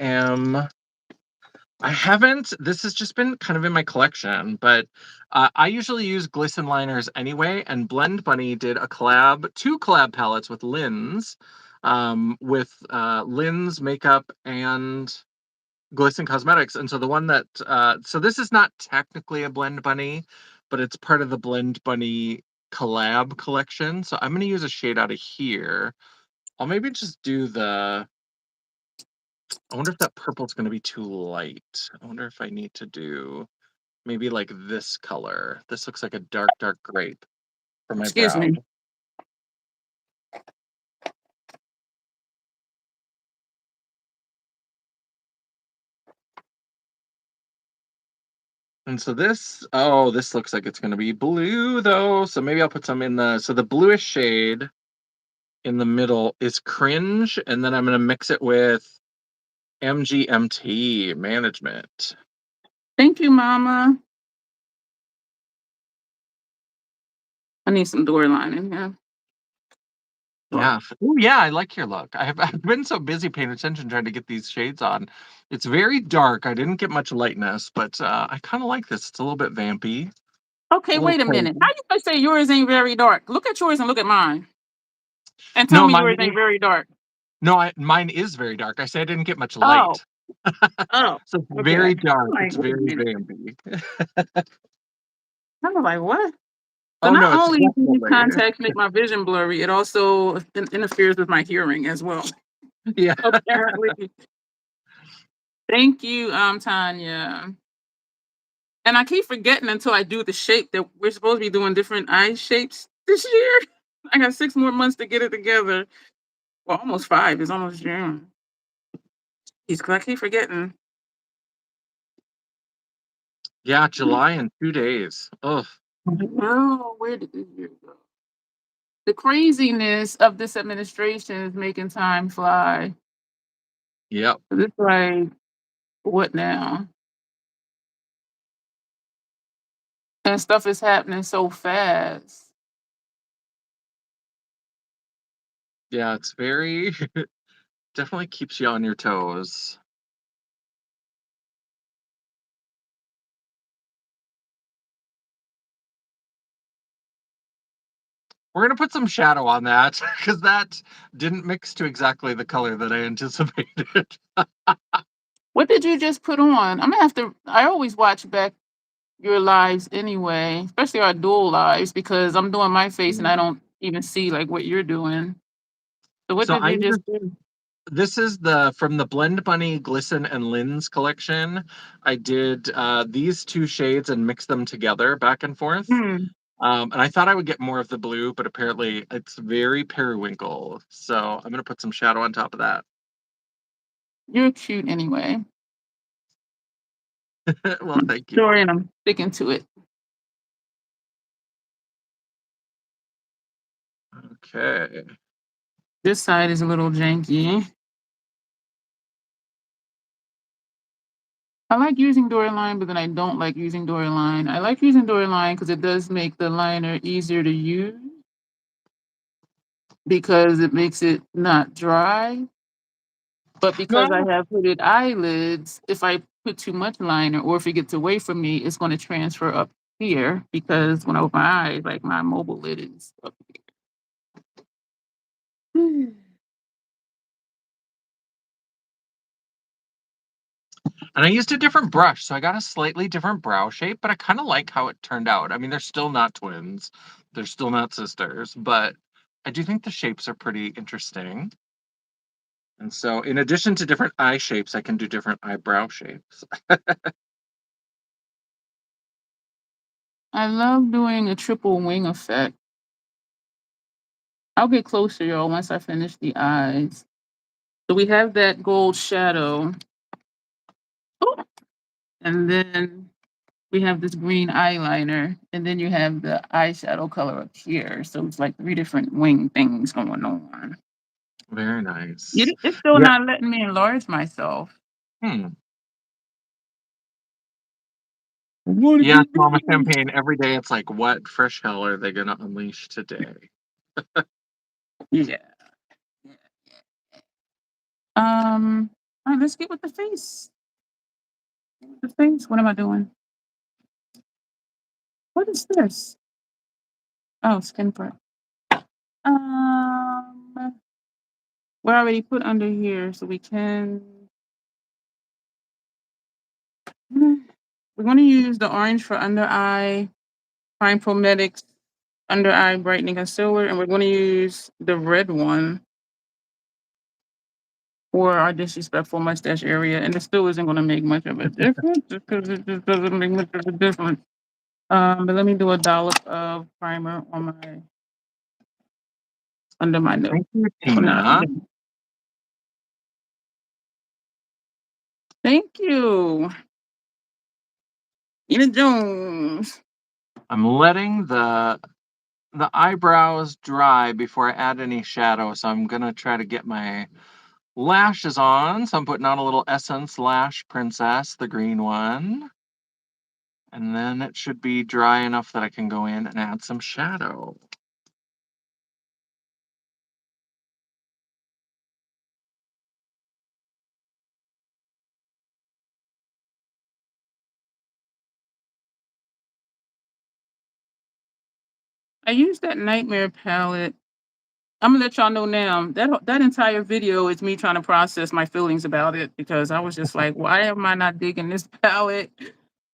haven't, this has just been kind of in my collection, but I usually use glisten liners anyway. And Blend Bunny did two collab palettes with Lynn's, Lynn's makeup and Glisten Cosmetics. And so the one that, so this is not technically a Blend Bunny, but it's part of the Blend Bunny collab collection. So I'm going to use a shade out of here. I'll maybe just do I wonder if that purple's going to be too light. I wonder if I need to do maybe like this color. This looks like a dark, dark grape for my Excuse brow. me. And so this looks like it's going to be blue though. So maybe I'll put some in so the bluish shade in the middle is Cringe. And then I'm going to mix it with MGMT Management. Thank you, Mama. I need some door lining. Yeah. Yeah. Oh, yeah. I like your look. I've been so busy paying attention trying to get these shades on. It's very dark. I didn't get much lightness, but I kind of like this. It's a little bit vampy, Okay, a little wait a minute. cozy. How you gonna say yours ain't very dark? Look at yours and look at mine, and tell No, me mine yours is. ain't very dark. No, mine is very dark. I said I didn't get much Oh, light, oh. so it's Okay. very dark. I'm like, It's wait a very minute. vampy. I'm like, what? So Oh not no, it's only do these definitely. contacts make my vision blurry, it also interferes with my hearing as well. Yeah. Apparently. Thank you, Tanya. And I keep forgetting until I do the shape that we're supposed to be doing different eye shapes this year. I got 6 more months to get it together. Well, almost 5. It's almost June. I keep forgetting. Yeah, July in 2 days. Oh, Oh, where did this year go? The craziness of this administration is making time fly. yep. It's like, what now? And stuff is happening so fast. Yeah, it's very definitely keeps you on your toes. We're gonna put some shadow on that because that didn't mix to exactly the color that I anticipated. What did you just put on? I'm gonna have to. I always watch back your lives anyway, especially our dual lives, because I'm doing my face and I don't even see like what you're doing. So what So did I you just use do? this is the from the Blend Bunny Glisten and Lens collection. I did these two shades and mixed them together back and forth. Hmm, And I thought I would get more of the blue, but apparently it's very periwinkle. So I'm gonna put some shadow on top of that. you're cute anyway. Well, thank you. Sorry, and I'm sticking to it. Okay. This side is a little janky. I like using Dora line, but then I don't like using Dora line. I like using Dora line because it does make the liner easier to use because it makes it not dry. But because I No, have hooded eyelids, if I put too much liner or if it gets away from me, it's going to transfer up here because when I open my eyes, like my mobile lid is up here. and I used a different brush, so I got a slightly different brow shape, but I kind of like how it turned out. I mean, they're still not twins, they're still not sisters, but I do think the shapes are pretty interesting. And so, in addition to different eye shapes, I can do different eyebrow shapes. I love doing a triple wing effect. I'll get closer, y'all, once I finish the eyes. So we have that gold shadow. Oh, and then we have this green eyeliner, and then you have the eyeshadow color up here. So it's like three different wing things going on. Very nice. It's still Yeah. not letting me enlarge myself. Hmm. What are Yeah, you Mama doing? Champagne. Every day it's like, what fresh hell are they gonna unleash today? Yeah. All right, let's get with the face. The face. What am I doing? What is this? Oh, skin prep. Um, we're already put under here, so we can. We're going to use the orange for under eye, Prime Prometics under eye brightening concealer, and we're going to use the red one for our disrespectful mustache area, and it still isn't going to make much of a difference because it just doesn't make much of a difference. But let me do a dollop of primer on my under my nose. Thank you, Oh, not Tina. under. Thank you, Tina Jones. I'm letting the eyebrows dry before I add any shadow, so I'm gonna try to get my lashes on. So I'm putting on a little Essence Lash Princess, the green one. And then it should be dry enough that I can go in and add some shadow. I used that Nightmare palette. I'm gonna let y'all know now that entire video is me trying to process my feelings about it because I was just like, why am I not digging this palette?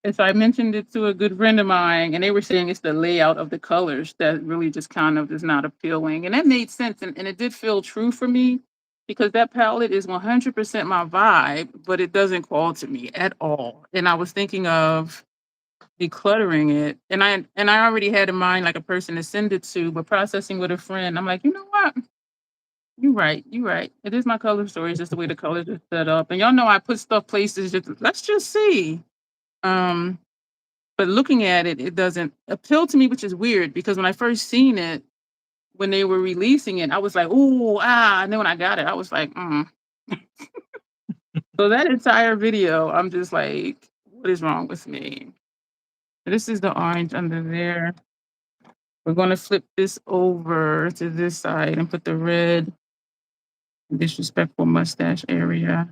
And so I mentioned it to a good friend of mine, and they were saying it's the layout of the colors that really just kind of is not appealing. And that made sense. And it did feel true for me because that palette is 100% my vibe, but it doesn't call to me at all. And I was thinking of decluttering it. And I already had in mind like a person to send it to, but processing with a friend, I'm like, you know what? You're right. You're right. It is my color story. It's just the way the colors are set up. And y'all know I put stuff places just let's just see. Um, but looking at it, it doesn't appeal to me, which is weird because when I first seen it, when they were releasing it, I was like, "Ooh, ah," and then when I got it, I was like, "Mm." So that entire video, I'm just like, "What is wrong with me?" This is the orange under there. We're gonna flip this over to this side and put the red disrespectful mustache area.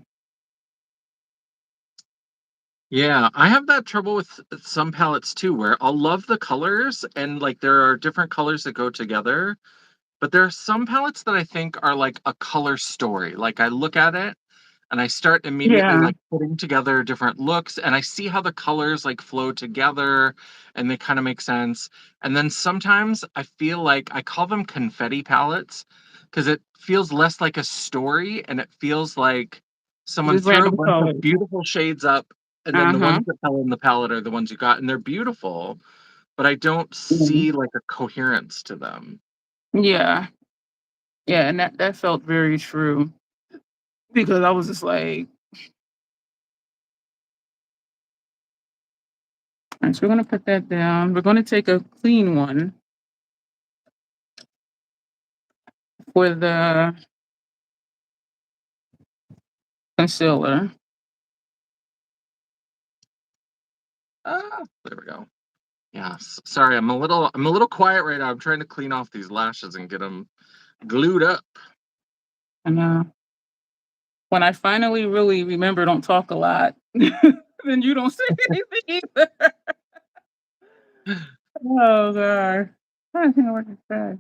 Yeah, I have that trouble with some palettes too, where I'll love the colors and like there are different colors that go together, but there are some palettes that I think are like a color story. Like I look at it and I start immediately Yeah, like putting together different looks and I see how the colors like flow together and they kind of make sense. And then sometimes I feel like I call them confetti palettes because it feels less like a story and it feels like someone just threw a random bunch of colors. beautiful shades up and then the Uh-huh. ones that fell in the palette are the ones you got and they're beautiful, but I don't Mhm. see like a coherence to them. Yeah. Yeah, and that felt very true because I was just like, "Alright, so we're gonna put that down. We're gonna take a clean one for the concealer." There we go. Yes. Sorry, I'm a little quiet right now. I'm trying to clean off these lashes and get them glued up. And, when I finally really remember don't talk a lot, then you don't say anything either. Oh god. I don't know what to say.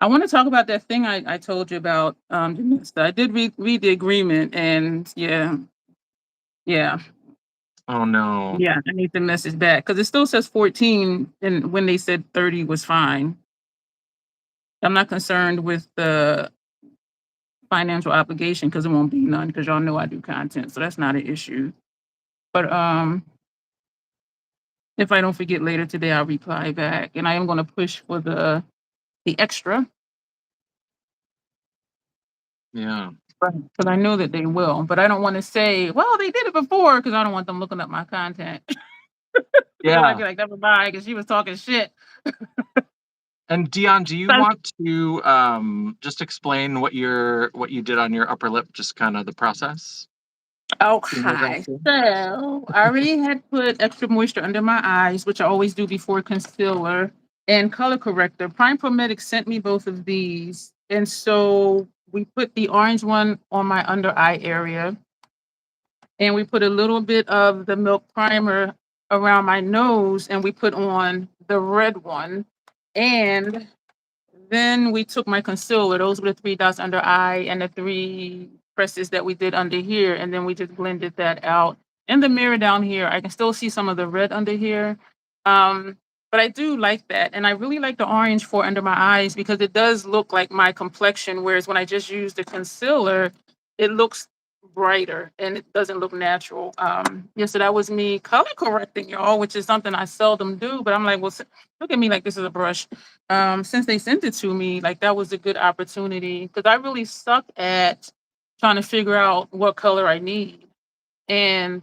I wanna talk about that thing I told you about, Janessa. I did read the agreement and yeah, Oh no. yeah, I need the message back because it still says 14 and when they said 30 was fine. I'm not concerned with the financial obligation because it won't be none because y'all know I do content, so that's not an issue. But, if I don't forget later today, I'll reply back, and I am gonna push for the extra, Yeah. but I know that they will, but I don't wanna say, "Well, they did it before," because I don't want them looking up my content. Then I'd Yeah. be like, "Never mind," because she was talking shit. And Dion, do you So want to just explain what you did on your upper lip, just kind of the process? Seeing as okay. that's So I already had put extra moisture under my eyes, which I always do before concealer and color corrector. Prime Promedic sent me both of these. And so we put the orange one on my under eye area. And we put a little bit of the milk primer around my nose, and we put on the red one. And then we took my concealer, those were the 3 dots under eye and the 3 presses that we did under here, and then we just blended that out. In the mirror down here, I can still see some of the red under here, um, but I do like that, and I really like the orange for under my eyes because it does look like my complexion, whereas when I just use the concealer, it looks brighter and it doesn't look natural. Yeah, so that was me color correcting, y'all, which is something I seldom do, but I'm like, "Well, look at me like this is a brush." Since they sent it to me, like that was a good opportunity because I really suck at trying to figure out what color I need. And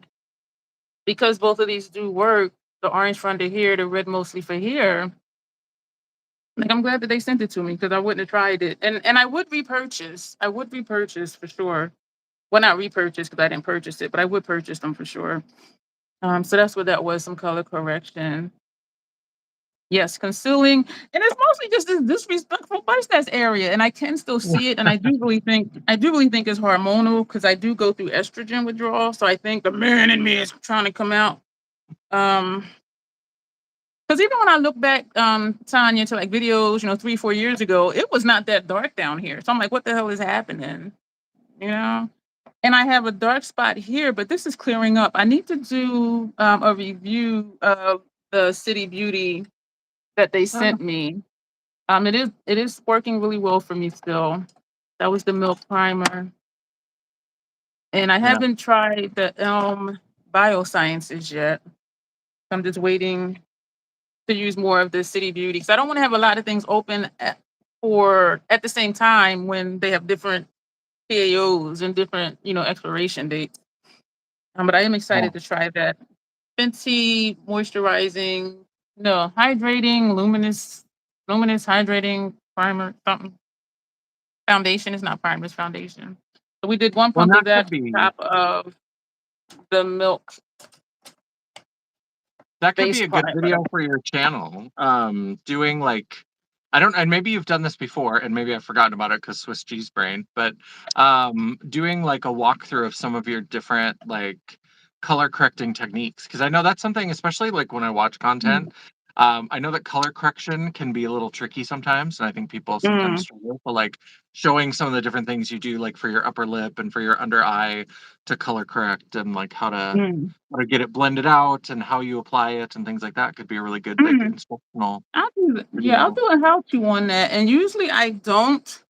because both of these do work, the orange for under here, the red mostly for here, like I'm glad that they sent it to me because I wouldn't have tried it. And I would repurchase. I would repurchase for sure. Well, not repurchase because I didn't purchase it, but I would purchase them for sure. So that's what that was, some color correction. Yes, concealing, and it's mostly just this disrespectful mustache area, and I can still see it, and I do really think it's hormonal because I do go through estrogen withdrawal, so I think the man in me is trying to come out. Um, because even when I look back, Tanya, to like videos, 3, 4 years ago, it was not that dark down here. So I'm like, what the hell is happening? You know? And I have a dark spot here, but this is clearing up. I need to do a review of the City Beauty that they Oh, sent me. It is working really well for me still. That was the milk primer, and I yeah. haven't tried the Biosciences yet. I'm just waiting to use more of the City Beauty because I don't want to have a lot of things open at for at the same time when they have different PAOs and different, expiration dates. But I am excited Oh, to try that. Fenty moisturizing, no, hydrating, luminous hydrating primer, something. Foundation is not primer, it's foundation. So we did one well, pump of that that could on be top of the milk That could base be a good primer. video for your channel. Doing like, I don't, and maybe you've done this before, and maybe I've forgotten about it because Swiss cheese brain, but doing like a walkthrough of some of your different like color correcting techniques. Because I know that's something, especially like when I watch Mm, content, I know that color correction can be a little tricky sometimes, and I think people sometimes mm, struggle. But like showing some of the different things you do, like for your upper lip and for your under eye to color correct, and like mm, how to get it blended out and how you apply it and things like that could be a really good like mm. instructional I'll do that. Yeah, I'll video. do a how-to on that. And usually I don't.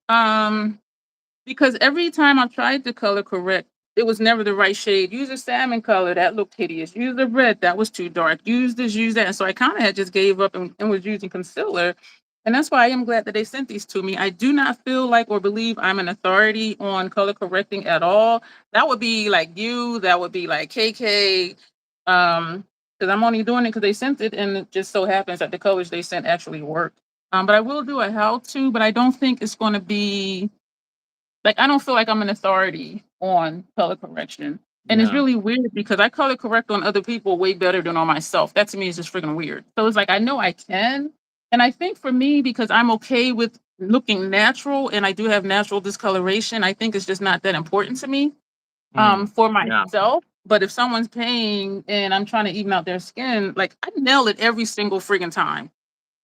Because every time I tried to color correct, it was never the right shade. Use a salmon color, that looked hideous. Use a red, that was too dark. Use this, use that. And so I kind of had just gave up and was using concealer. And that's why I am glad that they sent these to me. I do not feel like or believe I'm an authority on color correcting at all. That would be like you, that would be like KK. Because I'm only doing it because they sent it, and it just so happens that the colors they sent actually work. But I will do a how to, but I don't think it's going to be like, I don't feel like I'm an authority on color correction. And it's Yeah. really weird because I color correct on other people way better than on myself. That to me is just freaking weird. So it's like I know I can. And I think for me, because I'm okay with looking natural and I do have natural discoloration, I think it's just not that important to me Mm. for Yeah. myself. But if someone's paying and I'm trying to even out their skin, like I nail it every single friggin' time.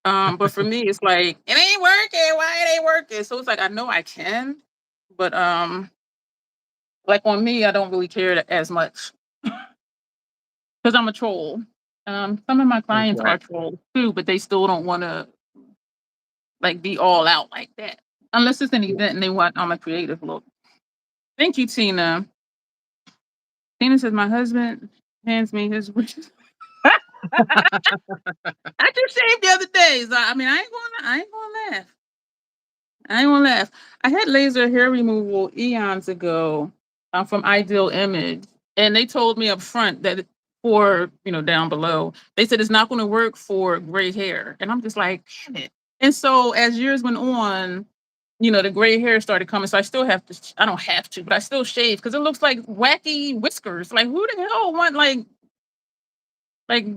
But for me, it's like it ain't working. Why it ain't working? So it's like I know I can, but like on me, I don't really care as much because I'm a troll. Some of my clients Okay. are trolls too, but they still don't want to like be all out like that unless it's an event and they want I'm a creative look. Thank you, Tina. Tina says my husband hands me his wishes. I just shaved the other day, so I mean I ain't gonna laugh. I ain't gonna laugh. I had laser hair removal eons ago from Ideal Image, and they told me up front that for down below, they said it's not going to work for gray hair, and I'm just like, damn it. And so as years went on, the gray hair started coming. So I still have to. I don't have to, but I still shave because it looks like wacky whiskers. Like who the hell want like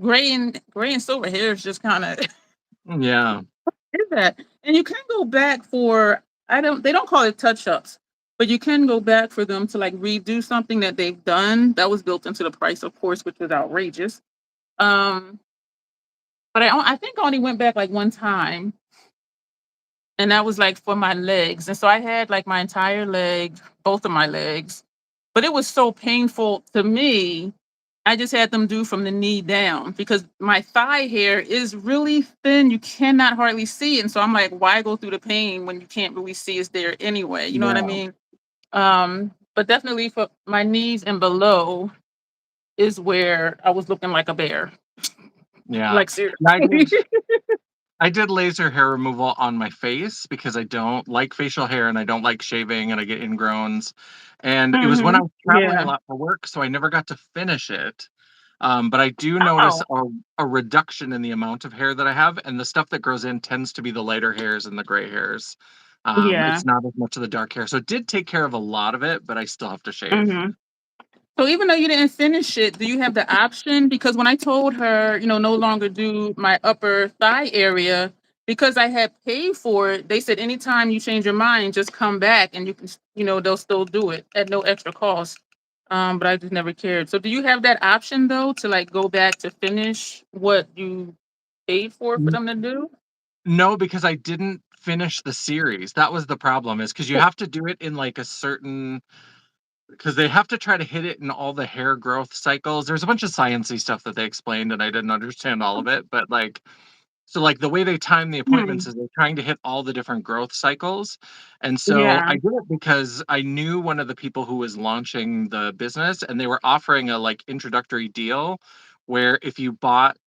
gray and silver hair is just kind of Yeah. is that? And you can go back for they don't call it touch-ups, but you can go back for them to like redo something that they've done. That was built into the price, of course, which was outrageous. Um, but I think I only went back like one time, and that was like for my legs. And so I had like my entire leg, both of my legs, but it was so painful to me. I just had them do from the knee down because my thigh hair is really thin. You cannot hardly see it. And so I'm like, why go through the pain when you can't really see it's there anyway? You know what I Yeah. mean? But definitely for my knees and below is where I was looking like a bear. Yeah. Like seriously. Yeah, I did laser hair removal on my face because I don't like facial hair and I don't like shaving and I get ingrowns. And it was when I was traveling a Yeah. lot for work, so I never got to finish it. But I do notice Oh, a reduction in the amount of hair that I have, and the stuff that grows in tends to be the lighter hairs and the gray hairs. yeah. It's not as much of the dark hair. So it did take care of a lot of it, but I still have to shave. hmm So even though you didn't finish it, do you have the option? Because when I told her, no longer do my upper thigh area, because I had paid for it, they said anytime you change your mind, just come back and you can, they'll still do it at no extra cost. But I just never cared. So do you have that option though to like go back to finish what you paid for N- them to do? No, because I didn't finish the series. That was the problem, is because you have to do it in like a certain, because they have to try to hit it in all the hair growth cycles. There's a bunch of sciencey stuff that they explained, and I didn't understand all of it. But like, so like the way they time the appointments Hmm. is they're trying to hit all the different growth cycles. And so Yeah. I did it because I knew one of the people who was launching the business, and they were offering a like introductory deal where if you bought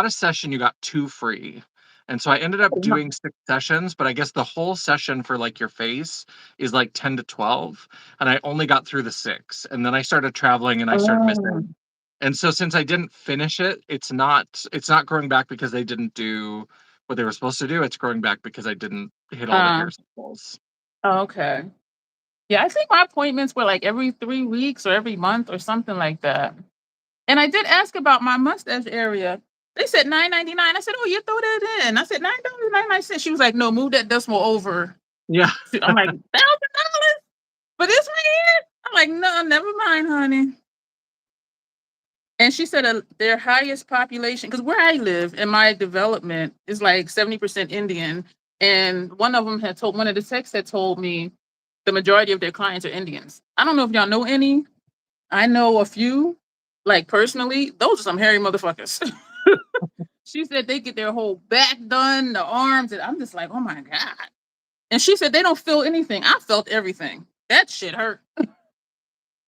a session, you got two free. And so I ended up doing 6 sessions, but I guess the whole session for like your face is like 10 to 12. And I only got through the 6. And then I started traveling and I started Oh, missing. And so since I didn't finish it, it's not growing back because they didn't do what they were supposed to do. It's growing back because I didn't hit all the uh, hair samples. okay. Yeah, I think my appointments were like every 3 weeks or every month or something like that. And I did ask about my mustache area. They said $9.99. I said, "Oh, you throw that in." I said $9.99. She was like, "No, move that decimal over." Yeah. I'm like, $1,000 for this right here? I'm like, "No, never mind, honey." And she said their highest population, because where I live in my development is like 70% Indian. And one of the techs had told me the majority of their clients are Indians. I don't know if y'all know any. I know a few, like personally. Those are some hairy motherfuckers. She said they get their whole back done, the arms, and I'm just like, oh my God. And she said they don't feel anything. I felt everything. That shit hurt.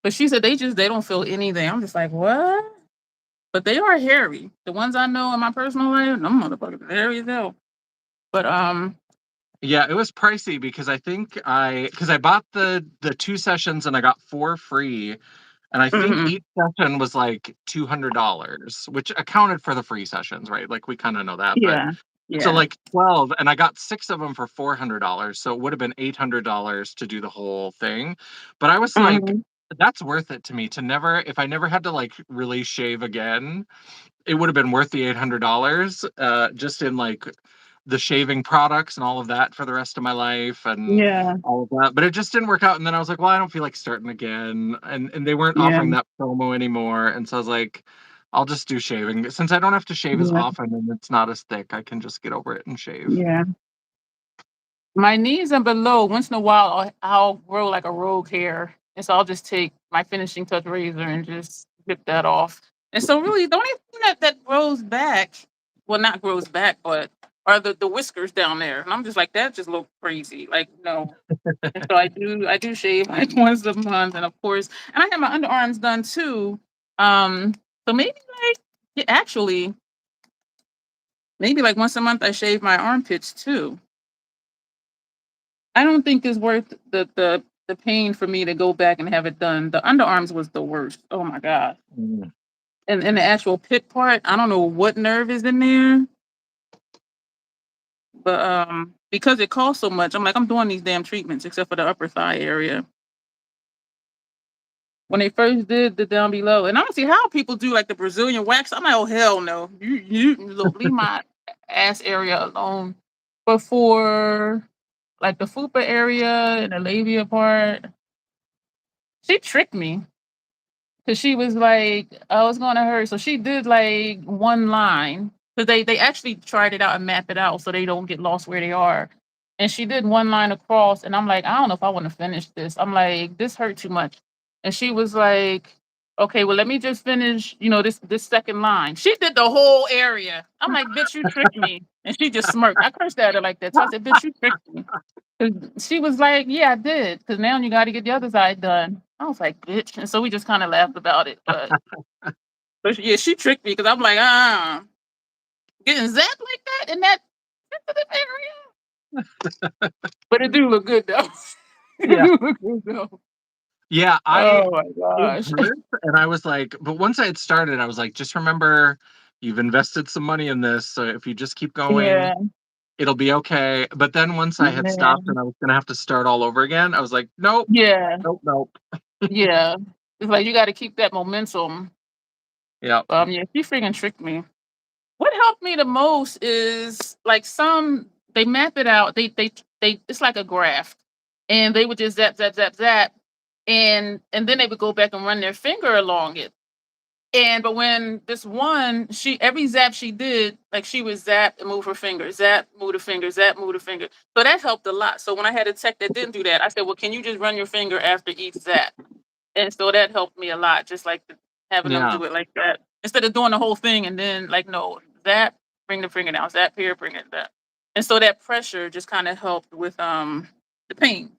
But she said they don't feel anything. I'm just like, what? But they are hairy. The ones I know in my personal life, them motherfuckers are hairy as hell. But Yeah, it was pricey because I bought the 2 sessions and I got 4 free. And I think mhm. each session was like $200, which accounted for the free sessions, right? Like we kind of know that, but Yeah. so Yeah. like 12, and I got 6 of them for $400. So it would have been $800 to do the whole thing. But I was like, Mhm. that's worth it to me to never, if I never had to like really shave again, it would have been worth the $800, just in like the shaving products and all of that for the rest of my life and Yeah. all of that. But it just didn't work out. And then I was like, well, I don't feel like starting again. And they weren't Yeah. offering that promo anymore. And so I was like, I'll just do shaving. Since I don't have to shave as Yeah. often and it's not as thick, I can just get over it and shave. Yeah. My knees and below, once in a while, I'll grow like a rogue hair. And so I'll just take my finishing touch razor and just rip that off. And so really the only thing that grows back, well not grows back, but are the whiskers down there. And I'm just like, that just look crazy. Like, no. And so I do shave like once a month. And of course, and I have my underarms done too. Um, so maybe like yeah, actually, maybe like once a month I shave my armpits too. I don't think it's worth the pain for me to go back and have it done. The underarms was the worst. Oh my god. Mm. And the actual pit part, I don't know what nerve is in there, but because it costs so much, I'm like I'm doing these damn treatments except for the upper thigh area. When they first did the down below, and I don't see how people do like the Brazilian wax. I'm like, oh hell no, you look, leave my ass area alone. But for like the fupa area and the labia part, she tricked me. Cause she was like, "Oh, it's gonna hurt." So she did like one line. Cause they actually tried it out and map it out so they don't get lost where they are. And she did one line across, and I'm like, I don't know if I want to finish this. I'm like, this hurt too much. And she was like, okay, well, let me just finish, this second line. She did the whole area. I'm like, bitch, you tricked me. And she just smirked. I cursed at her like that. So I said, bitch, you tricked me. 'Cause she was like, "Yeah, I did. Because now you gotta get the other side done." I was like, "Bitch," and so we just kinda laughed about it, but yeah, she tricked me because 'cause I'm like, getting zapped like that in that sensitive area?" But it do look good though. It Yeah. do look good though. Yeah. Oh my It gosh. hurt. And I was like, but once I had started, I was like, just remember you've invested some money in this. So if you just keep going, Yeah, it'll be okay. But then once I had stopped man. and I was gonna have to start all over again, I was like, nope, Yeah, nope, nope. yeah. It's like you gotta keep that momentum. Yeah. Yeah, she freaking tricked me. What helped me the most is like they map it out. They it's like a graph, and they would just zap zap zap zap, and then they would go back and run their finger along it. But when this one, she every zap she did, like she would zap and move her finger, zap, move the finger, zap, move the finger. So that helped a lot. So when I had a tech that didn't do that, I said, "Well, can you just run your finger after each zap?" And so that helped me a lot, just like having them Yeah. do it like that instead of doing the whole thing and then like no that bring the finger down, zap here, bring it that, and so that pressure just kind of helped with the pain.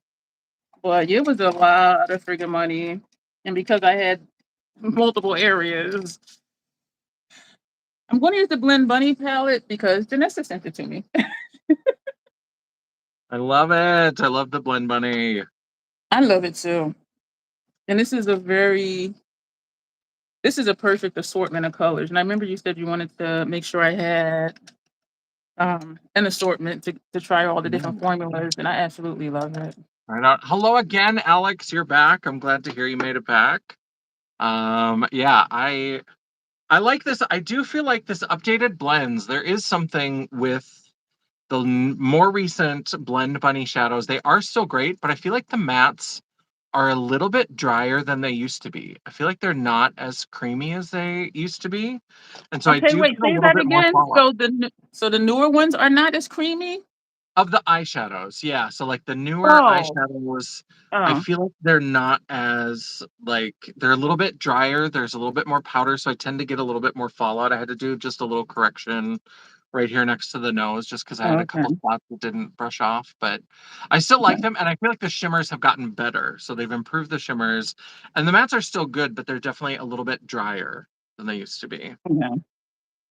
But it was a lot of freaking money, and because I had multiple areas, I'm going to use the Blend Bunny palette because Janessa sent it to me. I love it. I love the Blend Bunny. I love it too. And this is a perfect assortment of colors. And I remember you said you wanted to make sure I had an assortment to try all the Yeah. different formulas, and I absolutely love it. Right on. Hello again, Alex. You're back. I'm glad to hear you made it back. Yeah, I like this. I do feel like this updated blends. There is something with the more recent Blend Bunny shadows. They are still great, but I feel like the mattes are a little bit drier than they used to be. I feel like they're not as creamy as they used to be. And so I Okay, do wait, feel a say little that bit more again. fallout. So the newer ones are not as creamy. Of the eyeshadows, yeah. So like the newer Oh, eyeshadows, I oh, feel like they're not as like they're a little bit drier. There's a little bit more powder, so I tend to get a little bit more fallout. I had to do just a little correction right here next to the nose, just because I had a couple okay. spots that didn't brush off. But I still like Okay. them, and I feel like the shimmers have gotten better. So they've improved the shimmers, and the mattes are still good, but they're definitely a little bit drier than they used to be. Yeah.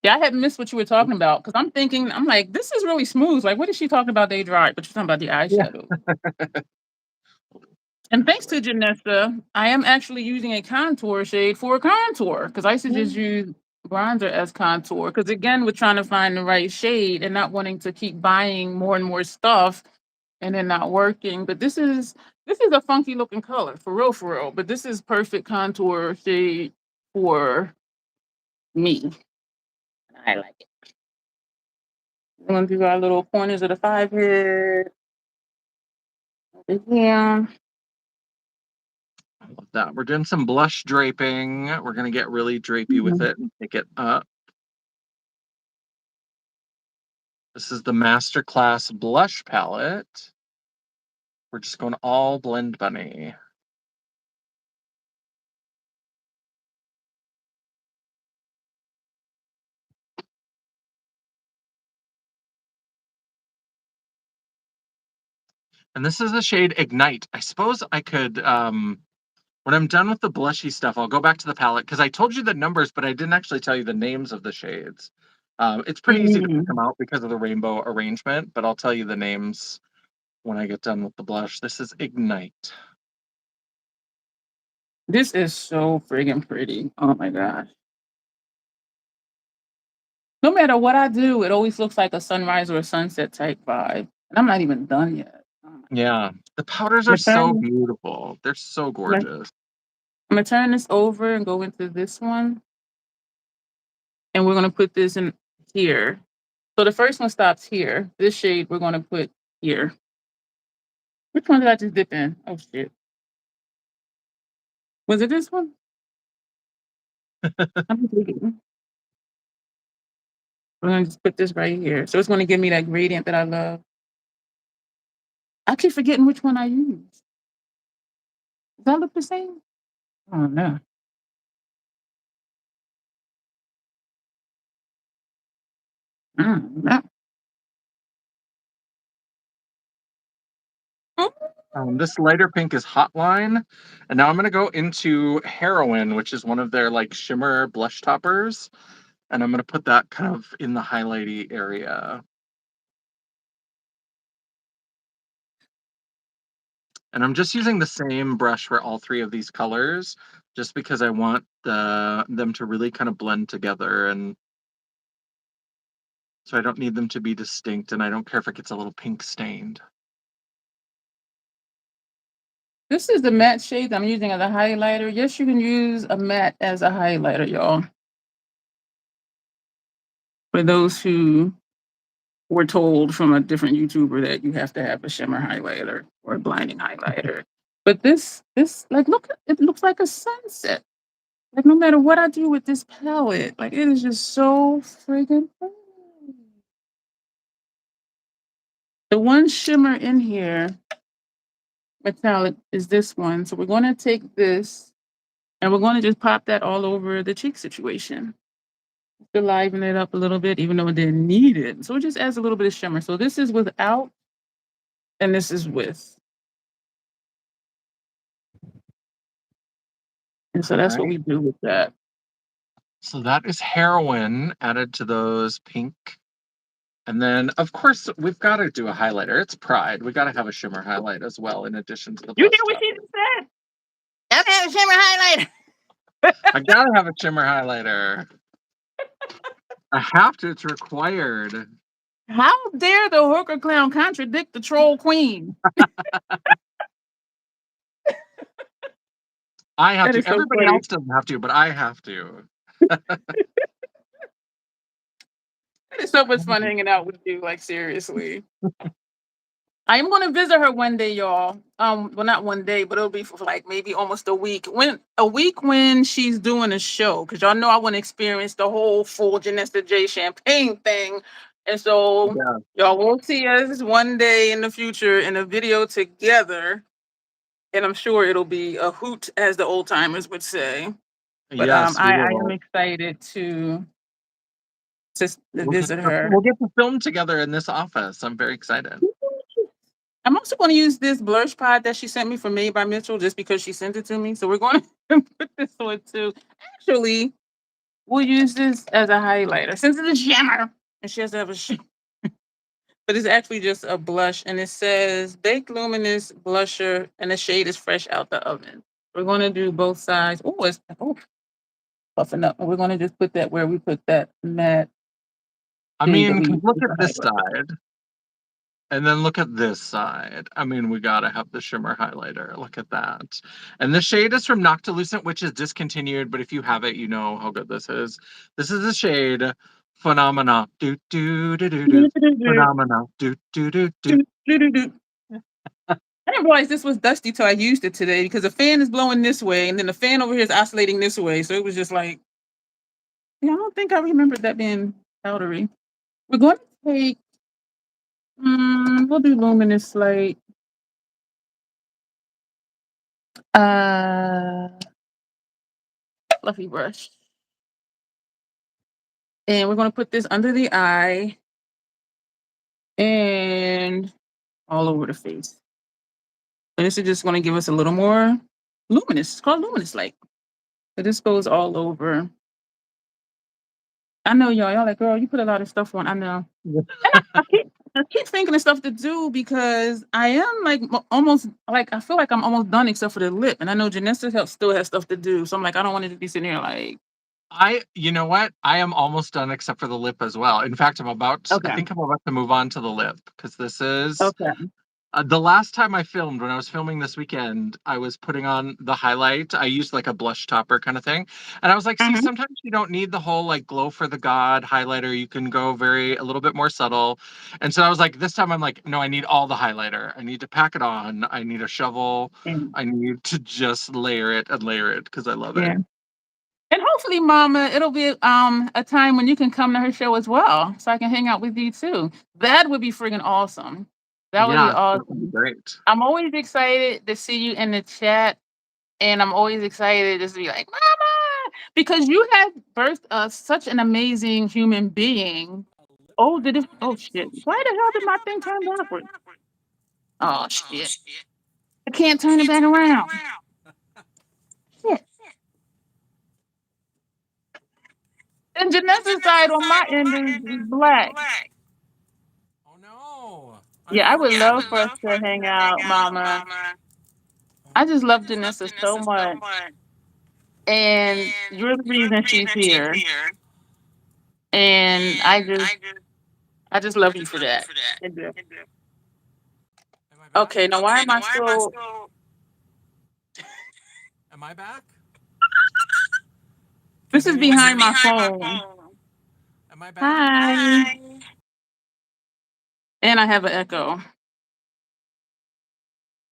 Yeah, I had missed what you were talking about because I'm like, this is really smooth. Like, what is she talking about? They dry, but you're talking about the Yeah. eyeshadow. And thanks to Janessa, I am actually using a contour shade for a contour because I used to just use bronzer as contour. Because again, we're trying to find the right shade and not wanting to keep buying more and more stuff and then not working. But this is a funky looking color for real, for real. But this is perfect contour shade for me. I like it. We're gonna do our little corners of the five head over here. I love that. We're doing some blush draping. We're gonna get really drapey with Mhm. it and pick it up. This is the Masterclass blush palette. We're just going all Blend Bunny. And this is the shade Ignite. I suppose I could, when I'm done with the blushy stuff, I'll go back to the palette because I told you the numbers, but I didn't actually tell you the names of the shades. It's pretty easy to pick them Mm. out because of the rainbow arrangement, but I'll tell you the names when I get done with the blush. This is Ignite. This is so friggin' pretty. Oh my gosh. No matter what I do, it always looks like a sunrise or a sunset type vibe. And I'm not even done yet. Yeah, the powders I'm are gonna so turn, beautiful. They're so I'm gonna gorgeous. I'm gonna turn this over and go into this one. And we're gonna put this in here. So the first one stops here. This shade we're gonna put here. Which one did I just dip in? Oh shit. Was it this one? I'm thinking. We're gonna just put this right here. So it's gonna give me that gradient that I love. I keep forgetting which one I use. Does that look the same? Oh no. No. This lighter pink is Hotline, and now I'm gonna go into Heroin, which is one of their like shimmer blush toppers, and I'm gonna put that kind of in the highlighty area. And I'm just using the same brush for all three of these colors, just because I want them to really kind of blend together, and so I don't need them to be distinct, and I don't care if it gets a little pink stained. This is the matte shade I'm using as a highlighter. Yes, you can use a matte as a highlighter, y'all. For those who were told from a different YouTuber that you have to have a shimmer highlighter or a blinding highlighter. But this like look, it looks like a sunset. Like no matter what I do with this palette, like it is just so friggin' pretty. The one shimmer in here, metallic, is this one. So we're gonna take this and we're gonna just pop that all over the cheek situation to liven it up a little bit, even though it didn't need it. So it just adds a little bit of shimmer. So this is without and this is with. And so All that's what right. we do with that. So that is heroin added to those pink. And then, of course, we've got to do a highlighter. It's Pride. We got to have a shimmer highlight as well, in addition to the You blush hear what top. she just said? I'm having a shimmer highlighter. I gotta have a shimmer highlighter. I have to. It's required. How dare the hooker clown contradict the troll queen? I have That to. is so Everybody funny. else doesn't have to, but I have to. It's so much fun hanging out with you, like seriously. I am going to visit her one day, y'all. Well, not one day, but it'll be for like maybe almost a week. When she's doing a show, because y'all know I want to experience the whole full Janessa J champagne thing, and so Yeah. y'all will see us one day in the future in a video together, and I'm sure it'll be a hoot, as the old timers would say. But Yes, we I am will. excited to visit her. We'll get to film together in this office. I'm very excited. I'm also going to use this blush pod that she sent me from Made by Mitchell just because she sent it to me. So we're going to put this on too. Actually, we'll use this as a highlighter since it's a shimmer and she has to have a shimmer. But it's actually just a blush and it says Baked Luminous Blusher and the shade is fresh out the oven. We're going to do both sides. Oh, it's puffing up. And we're going to just put that where we put that matte I shade that mean, we 'cause use look as at a this highlighter. side, and then look at this side. I mean, we gotta have the shimmer highlighter. Look at that. And the shade is from Noctilucent, which is discontinued, but if you have it, you know how good this is. This is the shade Phenomena. Do do do do do. Phenomena. Do do do do. I didn't realize this was dusty till I used it today because the fan is blowing this way and then the fan over here is oscillating this way. So it was just like, yeah, I don't think I remembered that being powdery. We're going to take, we'll do luminous light. Uh, Fluffy brush. And we're going to put this under the eye and all over the face. And this is just going to give us a little more luminous. It's called luminous light. So this goes all over. I know y'all like, girl, you put a lot of stuff on. I know. I keep thinking of stuff to do because I am like almost like I feel like I'm almost done except for the lip, and I know Janessa still has stuff to do. So I'm like, I don't want it to be sitting here like. You know what? I am almost done except for the lip as well. In fact, I Okay. think I'm about to move on to the lip because this is Okay. the last time I filmed, when I was filming this weekend, I was putting on the highlight. I used like a blush topper kind of thing. And I was like, see, Mhm. sometimes you don't need the whole like glow for the god highlighter. You can go a little bit more subtle. And so I was like, this time I'm like, no, I need all the highlighter. I need to pack it on. I need a shovel. And, I need to just layer it and layer it because I love it. yeah. And hopefully, Mama, it'll be a time when you can come to her show as well, so I can hang out with you too. That would be friggin' awesome. That would be Yeah, that would be awesome. great. I'm always excited to see you in the chat, and I'm always excited just to be like, Mama, because you have birthed such an amazing human being. Oh, did it? Oh shit! Why the hell did my thing turn backward? Oh shit! I can't turn it back around. Shit. And Janessa's side on my end is black. Oh no. I'm Yeah, I would horrible. love for us to hang out, Mama. I just love Janessa so much, and you're the reason she's here. And I just love you for that. I do. Am I back? Okay, now why am I still? Am I back? This Can is anyone hear behind me? my phone. Am I back? Hi. And I have an echo.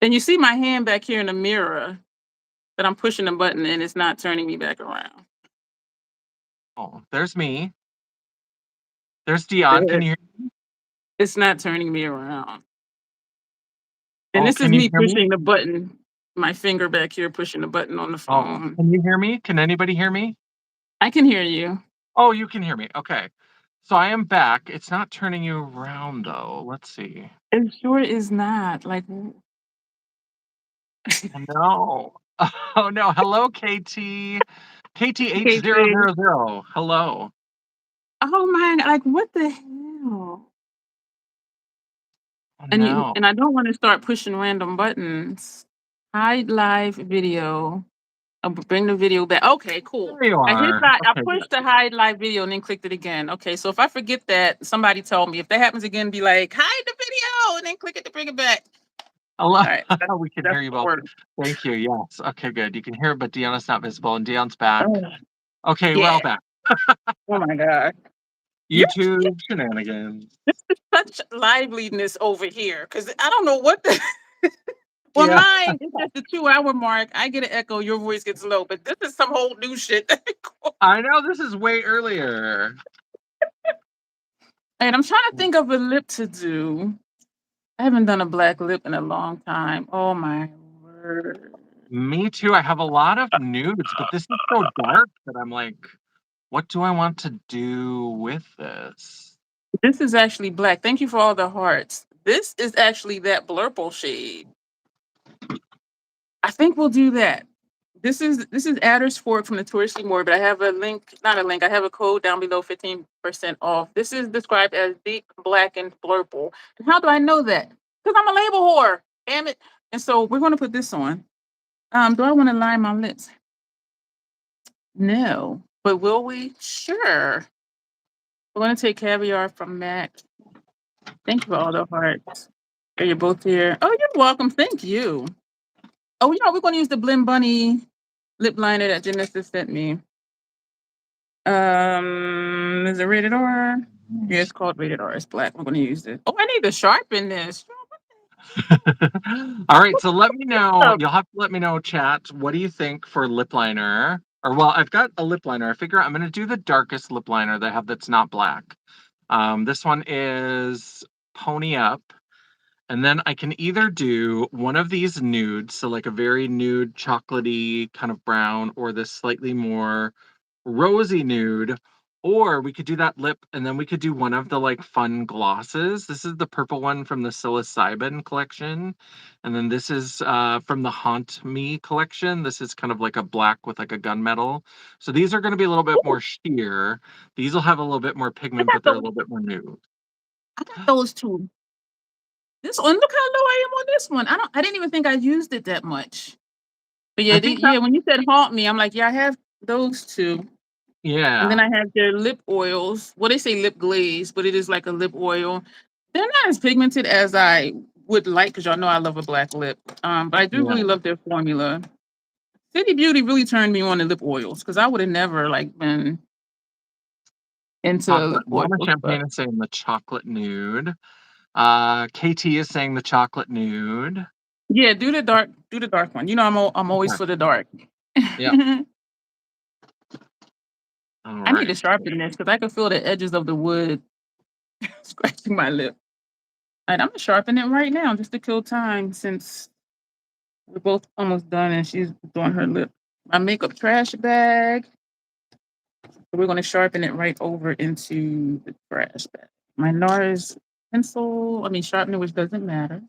And you see my hand back here in the mirror that I'm pushing a button and it's not turning me back around. Oh, there's me. There's Dion. Can you hear? It's not turning me around. And Oh, this is can you me hear me? pushing the button, my finger back here pushing the button on the Oh, phone. can you hear me? Can anybody hear me? I can hear you. Oh, you can hear me. Okay. So I am back. It's not turning you around though. Let's see. It sure is not. Like, Oh no. Oh no. Hello, KT. KT. KTH000. Hello. Oh my, like what the hell? Oh And no. I don't want to start pushing random buttons. Hide live video. I'll bring the video back. Okay, cool. There you are. I Okay, pushed good. the hide live video and then clicked it again. Okay, so if I forget that, somebody tell me. If that happens again, be like, hide the video and then click it to bring it back. Hello. All right, We can that's hear you what both. works. Thank you. Yes. Okay, good. You can hear, but Deanna's not visible, and Dion's back. Oh, Okay, we're all yeah. back. Oh my God. You're YouTube shenanigans. such liveliness over here because I don't know what the. Well, Yeah, mine is just the 2 hour mark. I get an echo, your voice gets low, but this is some whole new shit. I know this is way earlier. And I'm trying to think of a lip to do. I haven't done a black lip in a long time. Oh my word. Me too. I have a lot of nudes, but this is so dark that I'm like, what do I want to do with this? This is actually black. Thank you for all the hearts. This is actually that blurple shade. I think we'll do that. This is Adder's Fork from the Touristy More, but I have a link, not a link, I have a code down below 15% off. This is described as deep black and blurple. And how do I know that? Because I'm a label whore. Damn it. And so we're gonna put this on. Do I want to line my lips? No. But will we? Sure. We're gonna take caviar from Mac. Thank you for all the hearts. Are you both here? Oh, you're welcome. Thank you. Oh, we're gonna use the Blim Bunny lip liner that Genesis sent me. Is it rated R? Yeah, it's called rated R. It's black. We're gonna use it. Oh, I need to sharpen this. All right, so let me know. Oh, You'll have to let me know, chat. What do you think for lip liner? Or well, I've got a lip liner. I figure I'm gonna do the darkest lip liner that I have that's not black. This one is Pony Up. And then I can either do one of these nudes, so like a very nude, chocolatey kind of brown, or this slightly more rosy nude, or we could do that lip, and then we could do one of the like fun glosses. This is the purple one from the psilocybin collection, and then this is from the Haunt Me collection. This is kind of like a black with like a gunmetal. So these are going to be a little bit more sheer. These will have a little bit more I pigment, got but they're a those. little bit more nude. I got those two. This one, look how low I am on this one. I didn't even think I used it that much. But yeah, I think that, yeah, when you said haunt me, I'm like, yeah, I have those two. And then yeah. I have their lip oils. Well, they say lip glaze, but it is like a lip oil. They're not as pigmented as I would like, because y'all know I love a black lip. But I do Yeah. really love their formula. City Beauty really turned me on to lip oils because I would have never like been into lip Chocolate. Mama oils. But Champagne is saying the chocolate nude. KT is saying the chocolate nude. yeah, do the dark one. I'm always Okay. for the dark. Yeah. All I need to right. sharpen this because I can feel the edges of the wood scratching my lip. And I'm gonna sharpen it right now just to kill time since we're both almost done and she's doing her lip. My makeup trash bag. So we're gonna sharpen it right over into the trash bag. My NARS pencil, sharpener, which doesn't matter.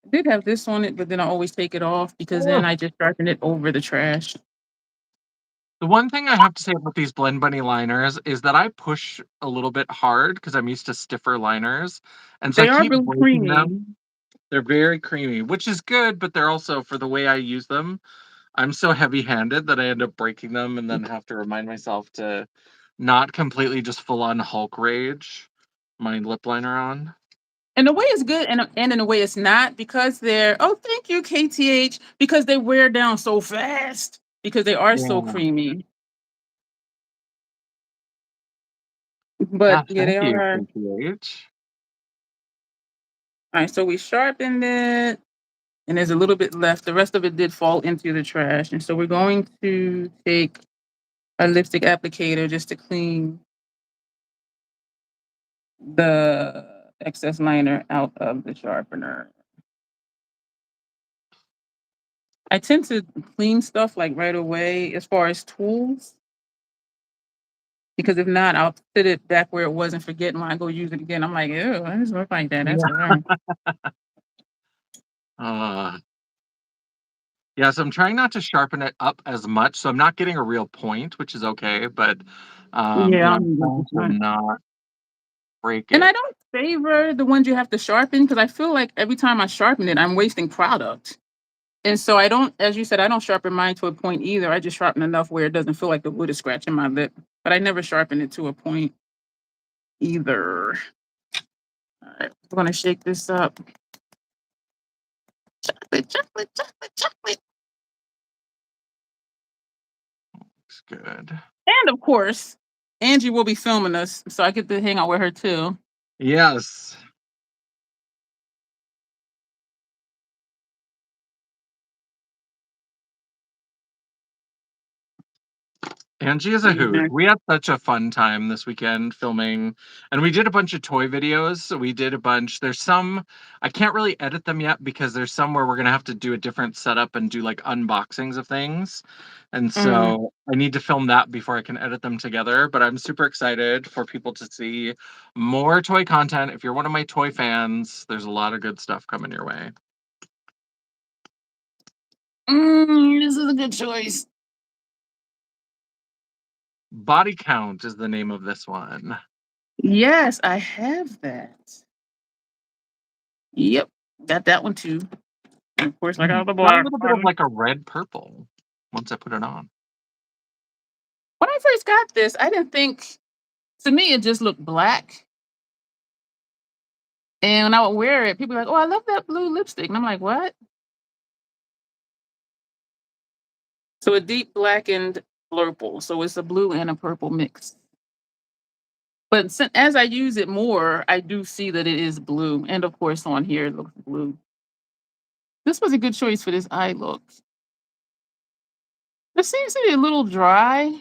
I did have this on it, but then I always take it off because then Oh, I just sharpen it over the trash. the one thing I have to say about these Blend Bunny liners is that I push a little bit hard because I'm used to stiffer liners. And so I They are keep real breaking creamy. them. They're very creamy, which is good, but they're also, for the way I use them, I'm so heavy-handed that I end up breaking them and then have to remind myself to not completely just full on Hulk rage my lip liner on. In a way it's good and in a way it's not because they're thank you, KTH, because they wear down so fast because they are so Yeah. creamy. Yeah, But yeah, thank they you, are. KTH. All right, so we sharpened it and there's a little bit left. The rest of it did fall into the trash. And so we're going to take a lipstick applicator just to clean the excess liner out of the sharpener. I tend to clean stuff like right away as far as tools, because if not, I'll put it back where it was and forget and when I go use it again, I'm like, ew, I just look like that. That's Yeah. all right. Uh, Yes, I'm trying not to sharpen it up as much, so I'm not getting a real point, which is okay, but, Yeah, yeah, I'm I'm gonna trying this to one. not break And it. I don't favor the ones you have to sharpen because I feel like every time I sharpen it, I'm wasting product. And so I don't, as you said, I don't sharpen mine to a point either. I just sharpen enough where it doesn't feel like the wood is scratching my lip. But I never sharpen it to a point either. All right, I'm gonna shake this up. Chocolate, chocolate, chocolate, chocolate. Looks good. And of course, Angie will be filming us, so I get to hang out with her too. Yes. Angie is a hoot. Amen. We had such a fun time this weekend filming, and we did a bunch of toy videos. So we did a bunch. There's some I can't really edit them yet because there's some where we're gonna have to do a different setup and do like unboxings of things. And Mm. so I need to film that before I can edit them together. But I'm super excited for people to see more toy content. If you're one of my toy fans, there's a lot of good stuff coming your way. This is a good choice. Body Count is the name of this one. Yes, I have that. Yep, got that one too. And of course, I got the Got a black little bit of one. like a red purple once I put it on. When I first got this, I didn't think, to me, it just looked black. And when I would wear it, people were like, oh, I love that blue lipstick. And I'm like, what? So a deep blackened blurple. So it's a blue and a purple mix. But as I use it more, I do see that it is blue. And of course, on here, it looks blue. This was a good choice for this eye look. It seems to be a little dry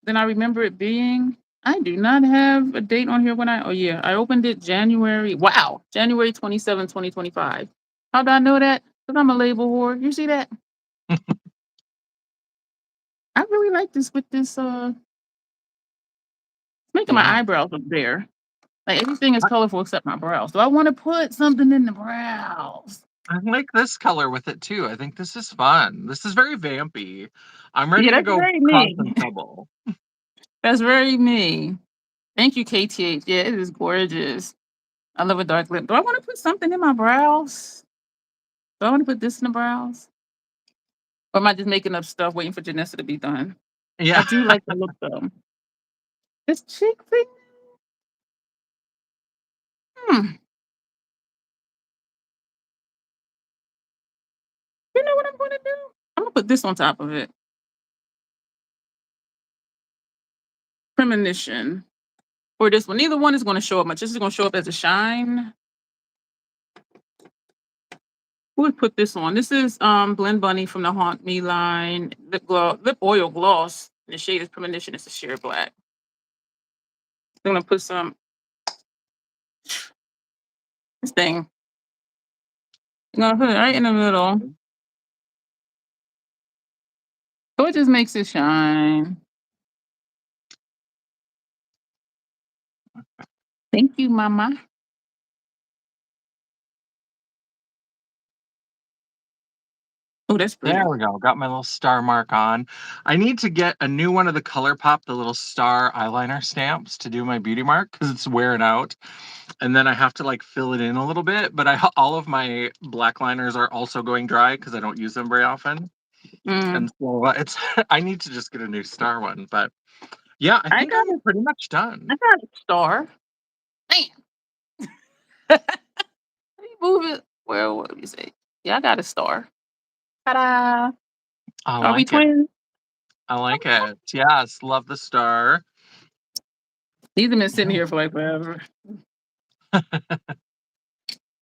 than I remember it being. I do not have a date on here when oh yeah, I opened it January. Wow, January 27, 2025. How do I know that? Because I'm a label whore. You see that? I really like this with this making my Yeah. eyebrows look bare. Like everything is colorful except my brows. Do I want to put something in the brows? I like this color with it too. I think this is fun. This is very vampy. I'm ready Yeah, to that's go very cause me. some trouble. That's very me. Thank you, KTH. Yeah, it is gorgeous. I love a dark lip. Do I want to put something in my brows? Do I want to put this in the brows? Or am I just making up stuff waiting for Janessa to be done? I Yeah. do like the look though. This cheek thing. Hmm. You know what I'm gonna do? I'm gonna put this on top of it. Premonition. Or this one. Neither one is gonna show up much. This is gonna show up as a shine. Who would put this on? This is Blend Bunny from the Haunt Me line. Lip oil gloss. The shade is Premonition. It's a sheer black. I'm gonna put some this thing. I'm gonna put it right in the middle. So it just makes it shine. Thank you, mama. Oh, that's There pretty. we go. Got my little star mark on. I need to get a new one of the ColourPop, the little star eyeliner stamps to do my beauty mark because it's wearing out. And then I have to like fill it in a little bit. But all of my black liners are also going dry because I don't use them very often. Mm, And so it's I need to just get a new star one. But yeah, I I think got I'm pretty much done. I got a star. Damn. Let me move it. Where what do you say? Yeah, I got a star. Ta-da. I Are we like it. twins? I like it. Yes, love the star. These have been sitting Yeah. here for like forever.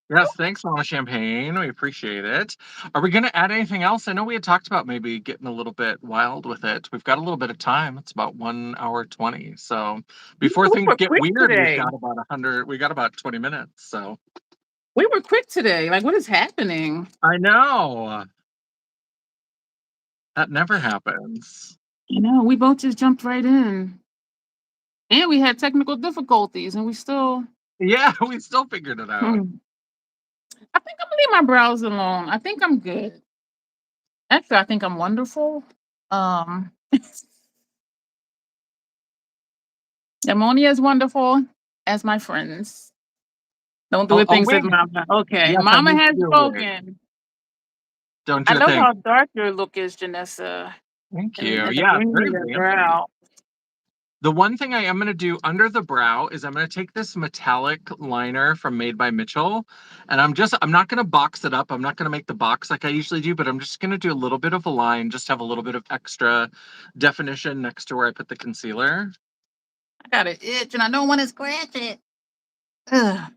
Yes, thanks, Mama Champagne. We appreciate it. Are we going to add anything else? I know we had talked about maybe getting a little bit wild with it. We've got a little bit of time. It's about 1 hour 20. So Yeah, before we things were get quick weird, we've today. got about 100. We got about 20 minutes. So We were quick today. Like, what is happening? I know that never happens. You know, we both just jumped right in. And we had technical difficulties and we still Yeah, we still figured it out. Hmm. I think I'm gonna leave my brows alone. I think I'm good. Actually, I think I'm wonderful. Um, I'm only as wonderful as my friends. Don't do Oh, it oh things as wait. mama. Okay, Yes, I mama need to has do a wig. spoken. Don't I do a love thing. how dark your look is, Janessa, Thank and you. the Yeah, it's green very in your vampy. brow. The one thing I am going to do under the brow is I'm going to take this metallic liner from Made by Mitchell, and I'm not going to box it up. I'm not going to make the box like I usually do, but I'm just going to do a little bit of a line, just have a little bit of extra definition next to where I put the concealer. I got an itch and I don't want to scratch it. Ugh.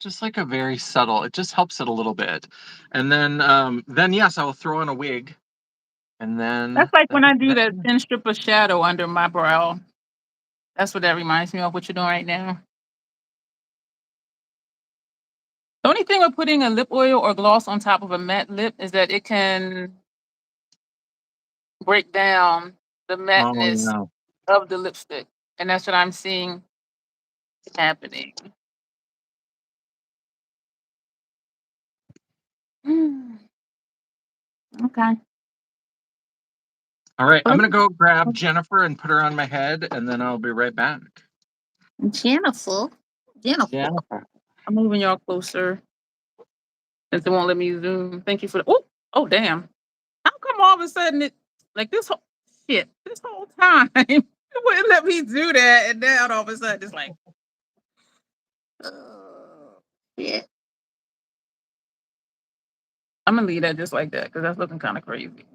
Just like a very subtle, it just helps it a little bit. And then yes, I will throw on a wig, and then That's like that when is I do it. that thin strip of shadow under my brow. That's what that reminds me of what you're doing right now. The only thing with putting a lip oil or gloss on top of a matte lip is that it can break down the Oh matteness yeah. of the lipstick. And that's what I'm seeing happening. Mm, okay. All right, Well, I'm let gonna me- go grab Jennifer and put her on my head, and then I'll be right back. Jennifer. Jennifer. Jennifer. I'm moving y'all closer since it won't let me zoom. Thank you for the oh damn. How come all of a sudden it like this whole shit this whole time it wouldn't let me do that and now all of a sudden it's like yeah. I'm gonna leave that just like that because that's looking kind of crazy.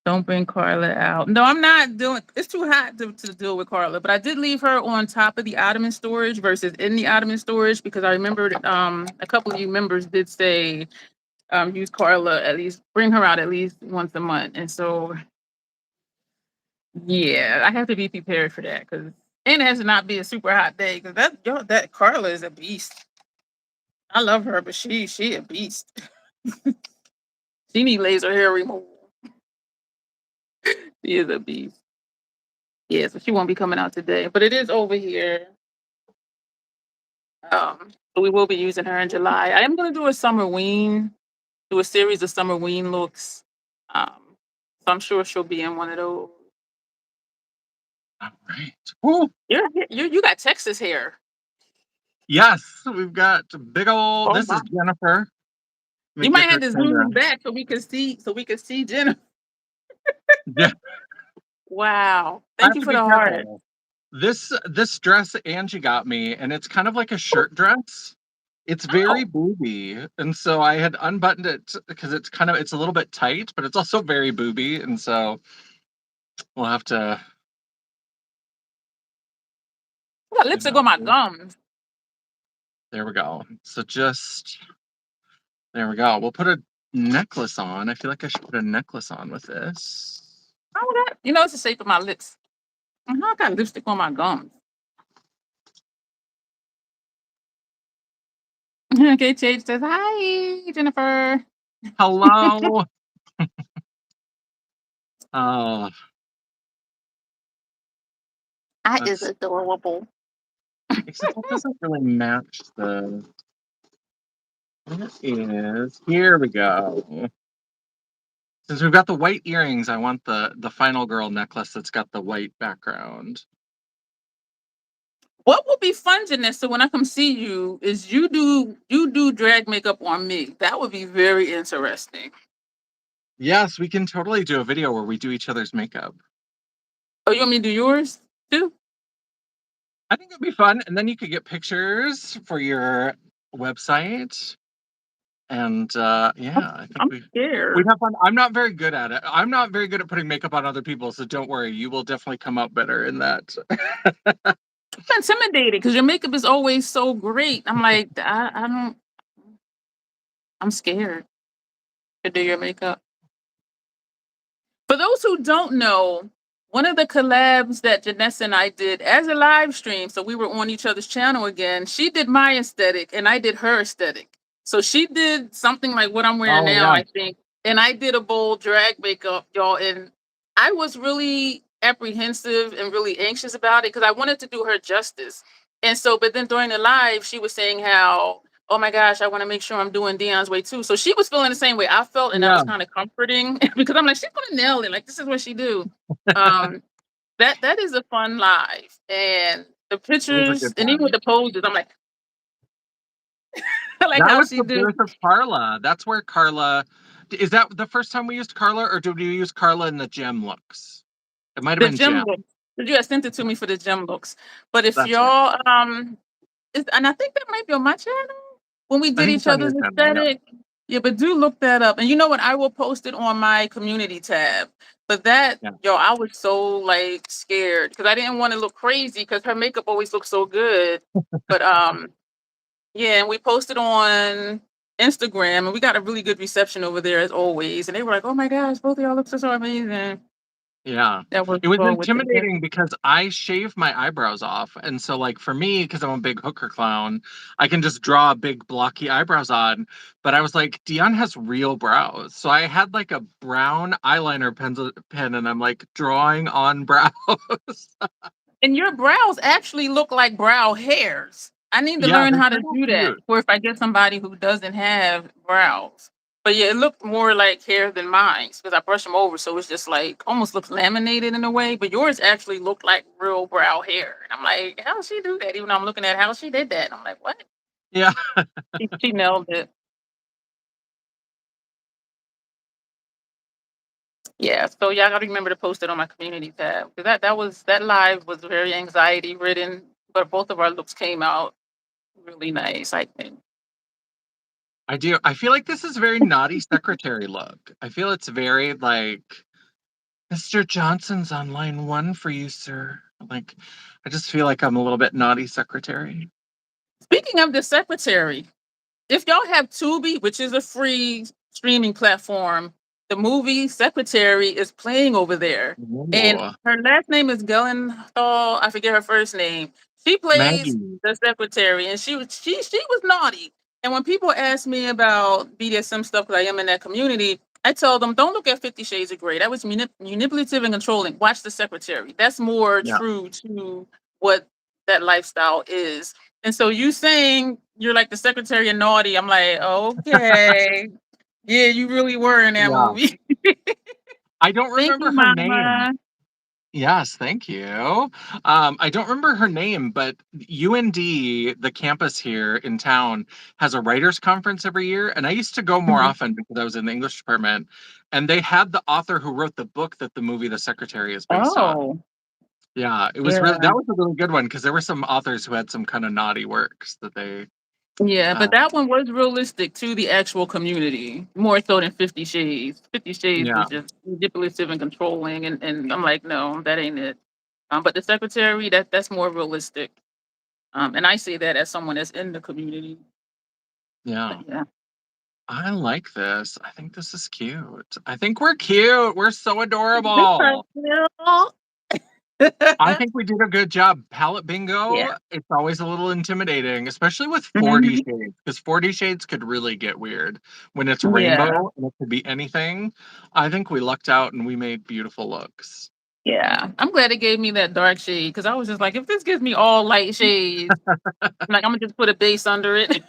Don't bring Carla out. No, I'm not doing. It's too hot to deal with Carla. But I did leave her on top of the ottoman storage versus in the ottoman storage because I remembered a couple of you members did say use Carla at least bring her out at least once a month. And so yeah, I have to be prepared for that because and it has to not be a super hot day because that Carla is a beast. I love her, but she a beast. She need laser hair removal. She is a beast. Yeah, so she won't be coming out today, but it is over here. So we will be using her in July. I am going to do a summer ween, do a series of summer ween looks. Um, so I'm sure she'll be in one of those. All right. Woo. You got Texas hair. Yes, we've got big old. Oh This is my! Jennifer. Let me You get might her have to turned zoom around. back so we can see Jenna. Yeah, Wow! I Thank have you to for be the heart. careful. This dress Angie got me, and it's kind of like a shirt dress. It's very Oh, booby, and so I had unbuttoned it because it's a little bit tight, but it's also very booby, and so we'll have to, I got you lipstick know. on my gums. There we go. So just there we go. We'll put a necklace on. I feel like I should put a necklace on with this. How would that? You know, it's the shape of my lips. I got lipstick on my gums. Okay, Chase says hi, Jennifer. Hello. Oh, I is that's adorable. except that doesn't really match the. It is. Here we go. Since we've got the white earrings, I want the final girl necklace that's got the white background. What will be fun, Janessa, when I come see you is you do drag makeup on me. That would be very interesting. Yes, we can totally do a video where we do each other's makeup. Oh, you want me to do yours too? I think it'd be fun, and then you could get pictures for your website. And yeah, I think I'm we'd scared. have fun. I'm not very good at it. I'm not very good at putting makeup on other people, so don't worry. You will definitely come out better in that. I'm intimidated because your makeup is always so great. I'm like, I don't. I'm scared to do your makeup. For those who don't know, one of the collabs that Janessa and I did as a live stream, so we were on each other's channel again. She did my aesthetic and I did her aesthetic. So she did something like what I'm wearing Oh now, yeah. I think. And I did a bold drag makeup, y'all. And I was really apprehensive and really anxious about it because I wanted to do her justice. And so, but then during the live, she was saying how, oh my gosh, I want to make sure I'm doing Dion's way too. So she was feeling the same way I felt, and that Yeah, was kind of comforting because I'm like, she's gonna nail it. Like this is what she do. Um, that is a fun live, and the it was a pictures, good and even with time. the poses, I'm like, I like That how was she the do. birth of Carla. That's where Carla. Is that the first time we used Carla, or did we use Carla in the gem looks? It might have The been gym gem. looks. You had sent it to me for the gym looks. But if That's right. y'all and I think that might be on my channel when we I did think each it's on your other's channel. Yeah. aesthetic. Yeah, but do look that up. And you know what? I will post it on my community tab. But that, Yeah. yo, I was so like scared because I didn't want to look crazy because her makeup always looks so good. But yeah, and we posted on Instagram and we got a really good reception over there as always. And they were like, oh my gosh, both of y'all look so amazing. Yeah. That was It was well with it. intimidating because I shave my eyebrows off. And so, like, for me, because I'm a big hooker clown, I can just draw big, blocky eyebrows on. But I was like, Dion has real brows. So I had like a brown eyeliner pen and I'm like drawing on brows. And your brows actually look like brow hairs. I need to Yeah, learn they're how to so do that. cute. Or if I get somebody who doesn't have brows. But yeah, it looked more like hair than mine because I brush them over, so it's just like almost looks laminated in a way. But yours actually looked like real brow hair, and I'm like, how did she do that? Even though I'm looking at how she did that, and I'm like, what? Yeah. She nailed it. Yeah. So y'all gotta remember to post it on my community tab because that live was very anxiety ridden, but both of our looks came out really nice. I think. I do. I feel like this is very naughty secretary look. I feel it's very like Mr. Johnson's on line one for you, sir. Like, I just feel like I'm a little bit naughty secretary. Speaking of the secretary, if y'all have Tubi, which is a free streaming platform, the movie Secretary is playing over there. And Ooh, her last name is Gyllenhaal. I forget her first name. She plays Maggie. the secretary, and she was naughty. And when people ask me about BDSM stuff, because I am in that community, I tell them don't look at 50 Shades of Grey. That was manipulative and controlling. Watch the secretary. That's more Yeah. true to what that lifestyle is. And so you saying you're like the secretary of naughty, I'm like, okay. Yeah, you really were in that Yeah. movie. I don't Thank remember you, her name. mama. Yes, thank you. I don't remember her name, but UND, the campus here in town, has a writers' conference every year. And I used to go more Mhm. often because I was in the English department. And they had the author who wrote the book that the movie The Secretary is based on. Oh, Yeah, it was really yeah. that was a really good one because there were some authors who had some kind of naughty works that they Yeah, uh but that one was realistic to the actual community, more so than 50 Shades. 50 Shades yeah, was just manipulative and controlling, and I'm like, no, that ain't it. But the secretary, that's more realistic. And I say that as someone that's in the community. But yeah. yeah. I like this. I think this is cute. I think we're cute. We're so This adorable. girl. I think we did a good job. Palette Yeah. bingo, it's always a little intimidating, especially with 40 Mhm. shades, because 40 shades could really get weird when it's Yeah. rainbow and it could be anything. I think we lucked out and we made beautiful looks. Yeah. I'm glad it gave me that dark shade because I was just like, if this gives me all light shades, like I'm gonna just put a base under it.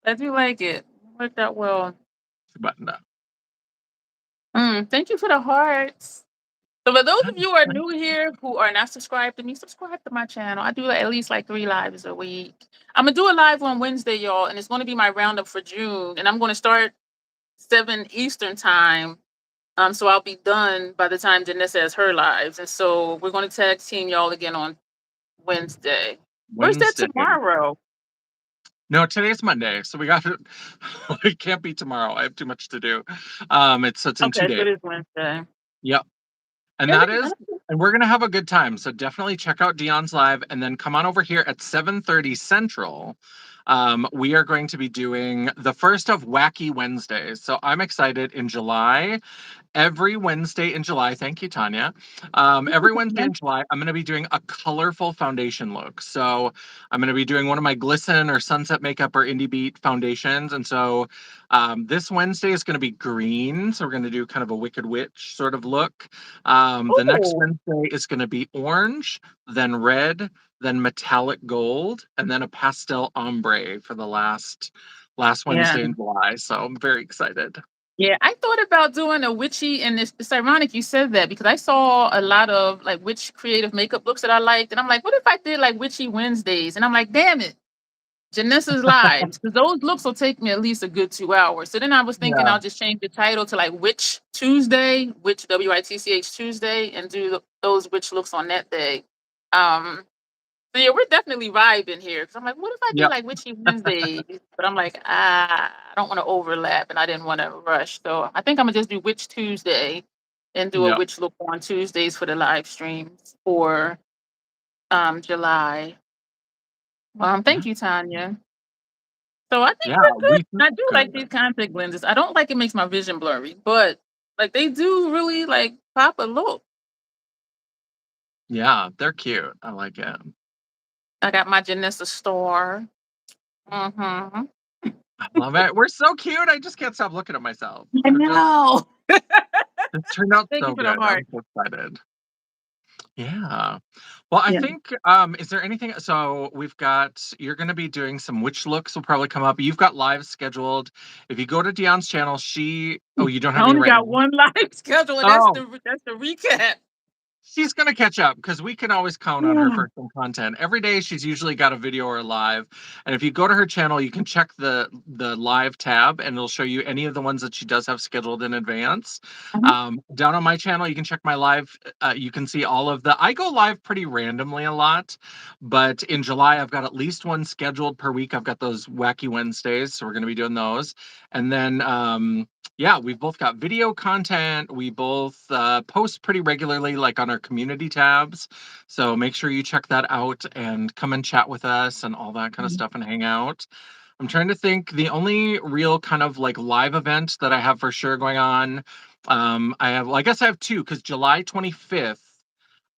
I do like it. Worked out well. But no. Thank you for the hearts. So for those of you who are new here who are not subscribed to me, subscribe to my channel. I do like at least like 3 lives a week. I'm gonna do a live on Wednesday, y'all, and it's gonna be my roundup for June. And I'm gonna start 7 Eastern time. So I'll be done by the time Janessa has her lives. And so we're gonna tag team y'all again on Wednesday. Where's that Wednesday. tomorrow? No, today's Monday, so we got to. It can't be tomorrow. I have too much to do. It's in two Okay, so days. it is Wednesday. Yep. And Yeah, that is, and we're gonna have a good time. So definitely check out Dion's live, and then come on over here at 7:30 Central. We are going to be doing the first of Wacky Wednesdays. So I'm excited. In July, every Wednesday in July, thank you, Tanya. Every Wednesday in July, I'm going to be doing a colorful foundation look. So I'm going to be doing one of my Glisten or Sunset Makeup or Indie Beat foundations. And so this Wednesday is going to be green. So we're going to do kind of a Wicked Witch sort of look. The next Oh, Wednesday is going to be orange, then red, then metallic gold, and then a pastel ombre for the last Yeah. Wednesday in July. So I'm very excited. Yeah, I thought about doing a witchy, and it's ironic you said that because I saw a lot of like witch creative makeup books that I liked, and I'm like, what if I did like witchy Wednesdays? And I'm like, damn it, Janessa's lives, because those looks will take me at least a good 2 hours. So then I was thinking Yeah. I'll just change the title to like Witch Tuesday, Witch WITCH Tuesday, and do those witch looks on that day. Um, so yeah, we're definitely vibing here. Cause I'm like, what if I do Yep. like Witchy Wednesdays? But I'm like, I don't want to overlap and I didn't want to rush. So I think I'm gonna just do Witch Tuesday and do a Yep. witch look on Tuesdays for the live streams for July. Yeah. Thank you, Tanya. So I think Yeah. we're good. We feel I do like good. these contact lenses. I don't like it makes my vision blurry, but like they do really like pop a look. Yeah, they're cute. I like it. I got my Janessa star. Mm-hmm. I love it. We're so cute. I just can't stop looking at myself. I We're just know. it turned out Thank you so for the good. I'm heart. so excited. Yeah. Well, I Yeah. think is there anything so we've got you're gonna be doing some witch looks will probably come up. You've got live scheduled. If you go to Dion's channel, you don't I have any only right got now. one live schedule, and Oh, that's the recap. she's gonna catch up because we can always count on her Yeah. for some content. Every day she's usually got a video or a live. And if you go to her channel, you can check the live tab and it'll show you any of the ones that she does have scheduled in advance. Mhm. Down on my channel, you can check my live. You can see all of I go live pretty randomly a lot, but in July I've got at least one scheduled per week. I've got those wacky Wednesdays, so we're gonna be doing those. And then yeah, we've both got video content. We both post pretty regularly, like on our community tabs. So make sure you check that out and come and chat with us and all that kind of stuff and hang out. I'm trying to think. The only real kind of like live event that I have for sure going on, I guess I have two because July 25th.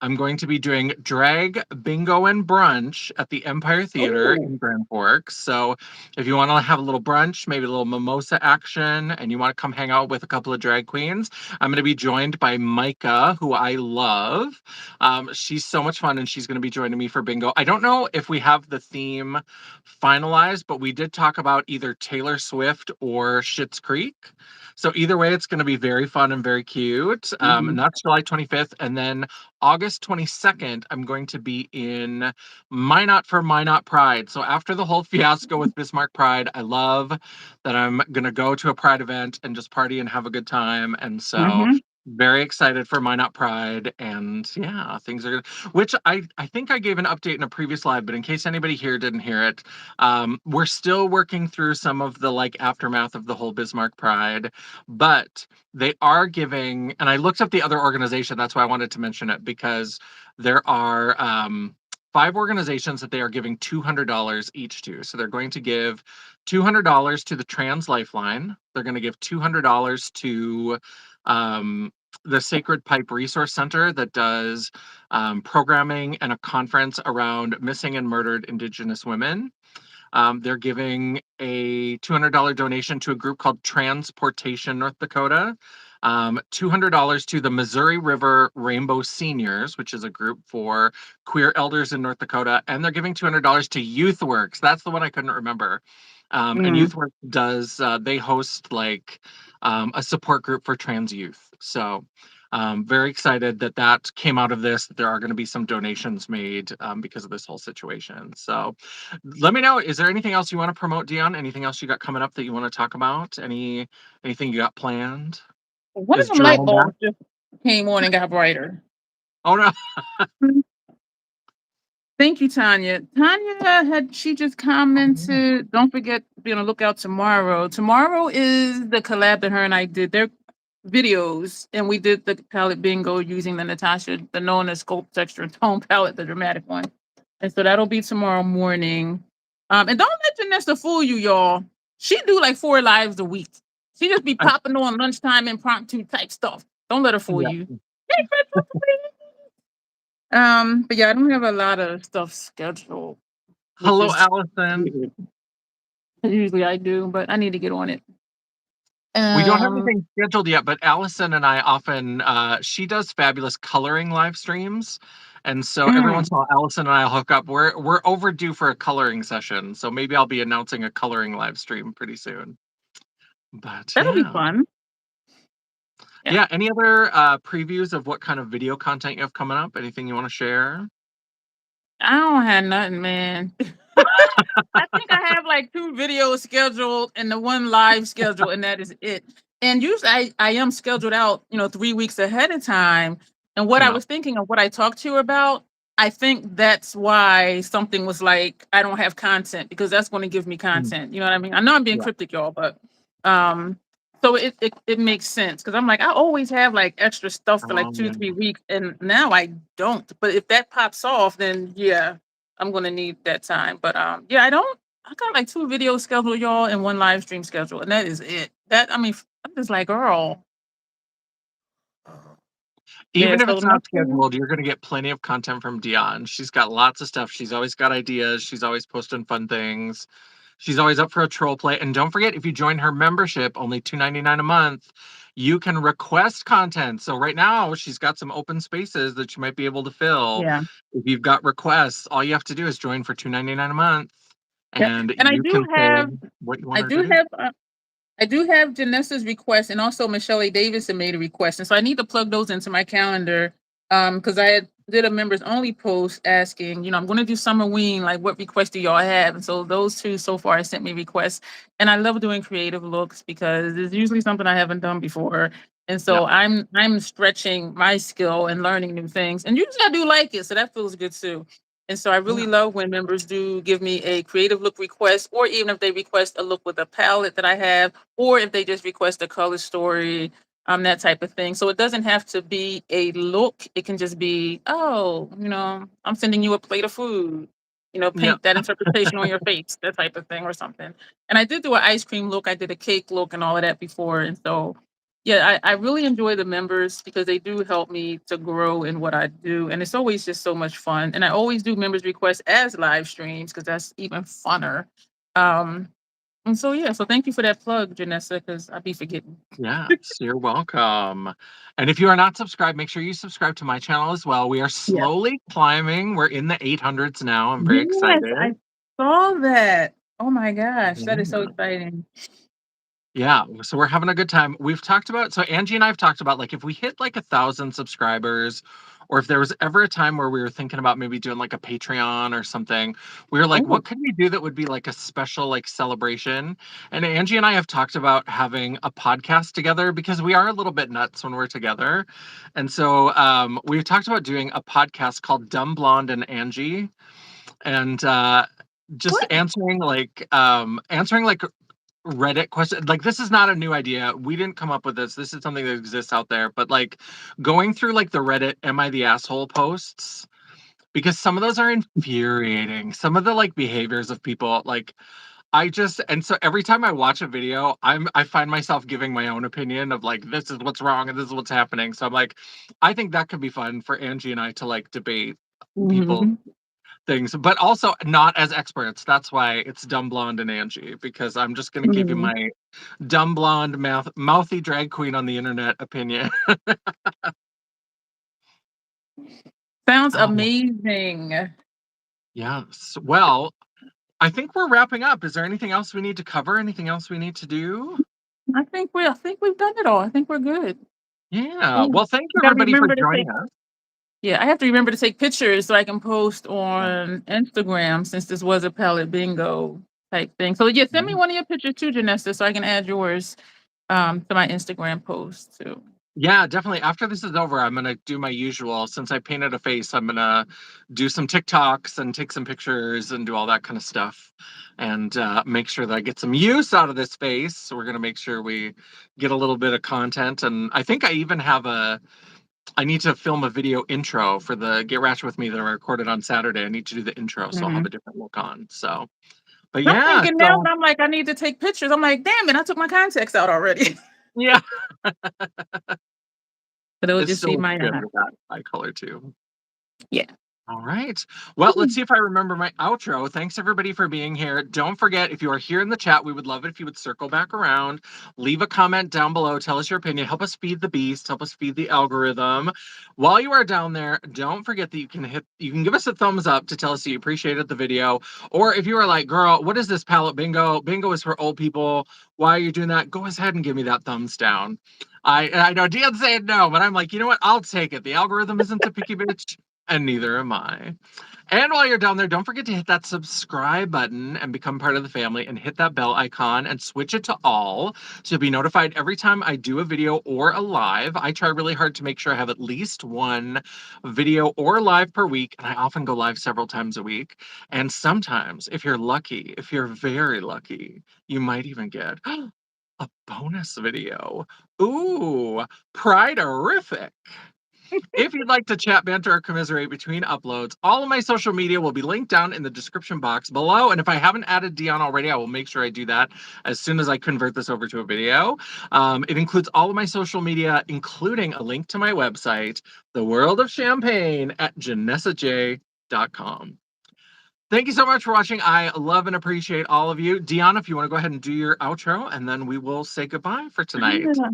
I'm going to be doing drag bingo and brunch at the Empire Theater Oh. in Grand Forks. So if you want to have a little brunch, maybe a little mimosa action, and you want to come hang out with a couple of drag queens, I'm going to be joined by Micah, who I love. She's so much fun, and she's going to be joining me for bingo. I don't know if we have the theme finalized, but we did talk about either Taylor Swift or Schitt's Creek. So either way, it's going to be very fun and very cute. And Mhm. that's July 25th. And then August 22nd, I'm going to be in Minot for Minot Pride. So after the whole fiasco with Bismarck Pride, I love that I'm going to go to a Pride event and just party and have a good time. And so Mhm. very excited for Minot Pride. And yeah, things are good. Which I think I gave an update in a previous live, but in case anybody here didn't hear it, we're still working through some of the like aftermath of the whole Bismarck Pride, but they are giving, and I looked up the other organization, that's why I wanted to mention it, because there are 5 organizations that they are giving $200 each to. So they're going to give $200 to the Trans Lifeline. They're going to give $200 to the Sacred Pipe Resource Center that does programming and a conference around missing and murdered Indigenous women. They're giving a $200 donation to a group called Transportation North Dakota, $200 to the Missouri River Rainbow Seniors, which is a group for queer elders in North Dakota, and they're giving $200 to YouthWorks. That's the one I couldn't remember. And Mhm. YouthWorks does, they host like a support group for trans youth. So very excited that that came out of this, that there are going to be some donations made because of this whole situation. So let me know, is there anything else you want to promote, Dion? Anything else you got coming up that you want to talk about? Anything you got planned? One of Is them light Jerome back? bulbs just came on and got brighter. Oh no. Mhm. Thank you, Tanya. Tanya had she just Oh, commented, don't forget to be on the lookout tomorrow. Tomorrow is the collab that her and I did. Their videos, and we did the palette bingo using the Natasha, the known as Sculpt Texture and Tone palette, the dramatic one. And so that'll be tomorrow morning. And don't let Janessa fool you, y'all. She do like 4 lives a week. She just be I, popping on lunchtime impromptu type stuff. Don't let her fool yeah. you. Hey, Crystal, but yeah, I don't have a lot of stuff scheduled, which Hello, is Allison. weird. Usually I do, but I need to get on it. We don't have Um, anything scheduled yet, but Allison and I often she does fabulous coloring live streams. And so every Mm, once in a while, Allison and I'll hook up. We're overdue for a coloring session, so maybe I'll be announcing a coloring live stream pretty soon. But that'll be yeah. fun. Yeah. Yeah, any other previews of what kind of video content you have coming up? Anything you want to share? I don't have nothing, man. I think I have like 2 videos scheduled and the 1 live schedule, and that is it. And usually I am scheduled out, 3 weeks ahead of time. And what I Yeah. was thinking of what I talked to you about, I think that's why something was like, I don't have content because that's going to give me Mm, content. You know what I mean? I know I'm being yeah. cryptic, y'all, but um, so it makes sense because I'm like, I always have like extra stuff for like two, Yeah. 3 weeks, and now I don't. But if that pops off, then yeah, I'm gonna need that time. But yeah, I got like 2 videos scheduled, y'all, and 1 live stream schedule, and that is it. That I mean, I'm just like, girl. Yeah, Even if so it's not next year, scheduled, you're going to get plenty of content from Dion. She's got lots of stuff. She's always got ideas. She's always posting fun things. She's always up for a troll play. And don't forget, if you join her membership, only $2.99 a month, you can request content. So right now, she's got some open spaces that you might be able to fill. yeah, If you've got requests, all you have to do is join for $2.99 a month, yeah, and and you can say what you want I her to do do. have I do have Janessa's request, and also Michelle A. Davidson made a request, and so I need to plug those into my calendar. Because I did a members only post asking, I'm going to do summer ween. Like, what requests do y'all have? And so those 2 so far sent me requests, and I love doing creative looks because it's usually something I haven't done before, and Yeah. so I'm stretching my skill and learning new things, and usually I do like it, so that feels good too. And so I Yeah. really love when members do give me a creative look request, or even if they request a look with a palette that I have, or if they just request a color story, that type of thing. So it doesn't have to be a look. It can just be, oh, I'm sending you a plate of food. Yeah. Paint that interpretation on your face, that type of thing, or something. And I did do an ice cream look. I did a cake look and all of that before. And so, yeah, I really enjoy the members because they do help me to grow in what I do. And it's always just so much fun. And I always do members requests as live streams because that's even funner. Um, and so, yeah, so thank you for that plug, Janessa, because I be forgetting. Yes, you're welcome. And if you are not subscribed, make sure you subscribe to my channel as well. We are Yeah. slowly climbing. We're in the 800s now. I'm very Yes, excited. I saw that. Oh my gosh, that is so Yeah. exciting. Yeah, so we're having a good time. We've talked about, so Angie and I have talked about, like, if we hit like 1,000 subscribers, or if there was ever a time where we were thinking about maybe doing like a Patreon or something, we were like, Oh, what could we do that would be like a special like celebration? And Angie and I have talked about having a podcast together because we are a little bit nuts when we're together. And so we've talked about doing a podcast called Dumb Blonde and Angie, and just what? answering like Reddit question. Like, this is not a new idea. We didn't come up with this. This is something that exists out there. But like going through like the Reddit "Am I the asshole" posts, because some of those are infuriating. Some of the like behaviors of people, like, and so every time I watch a video, I find myself giving my own opinion of like, this is what's wrong and this is what's happening. So I'm like, I think that could be fun for Angie and I to like debate people Mhm. things, but also not as experts. That's why it's Dumb Blonde and Angie, because I'm just going to give you Mhm. my dumb blonde mouthy drag queen on the internet opinion. Sounds Oh, amazing. yes. Well, I think we're wrapping up. Is there anything else we need to cover? Anything else we need to do? I think we've done it all. I think we're good. Yeah. Oh, Well, thank you I gotta everybody for remember to joining take us. yeah, I have to remember to take pictures so I can post Yeah. on Instagram since this was a palette bingo type thing. So yeah, send me one of your pictures too, Janessa, so I can add yours to my Instagram post too. Yeah, definitely. After this is over, I'm gonna do my usual. Since I painted a face, I'm gonna do some TikToks and take some pictures and do all that kind of stuff, and make sure that I get some use out of this face. So we're gonna make sure we get a little bit of content. And I think I even have I need to film a video intro for the Get Ratchet With Me that I recorded on Saturday. I need to do the intro, so I'll have Mhm. a different look on. So, but I'm yeah, thinking now, so and I'm like, I need to take pictures. I'm like, damn it, I took my contacts out already. yeah, But it'll it just be still looks my good with that eye color too. yeah. All right. Well, let's see if I remember my outro. Thanks everybody for being here. Don't forget, if you are here in the chat, we would love it if you would circle back around, leave a comment down below, tell us your opinion, help us feed the beast, help us feed the algorithm. While you are down there, don't forget that you can give us a thumbs up to tell us that you appreciated the video. Or if you are like, girl, what is this palette bingo? Bingo is for old people. Why are you doing that? Go ahead and give me that thumbs down. I know Dean's saying no, but I'm like, you know what? I'll take it. The algorithm isn't the picky bitch. And neither am I. And while you're down there, don't forget to hit that subscribe button and become part of the family and hit that bell icon and switch it to all to be notified every time I do a video or a live. I try really hard to make sure I have at least one video or live per week, and I often go live several times a week. And sometimes, if you're lucky, if you're very lucky, you might even get a bonus video. Ooh, Pride-orific. If you'd like to chat, banter, or commiserate between uploads, all of my social media will be linked down in the description box below. And if I haven't added Dion already, I will make sure I do that as soon as I convert this over to a video. It includes all of my social media, including a link to my website, The World of Champagne at janessaj.com. Thank you so much for watching. I love and appreciate all of you. Dion, if you want to go ahead and do your outro, and then we will say goodbye for tonight. Yeah.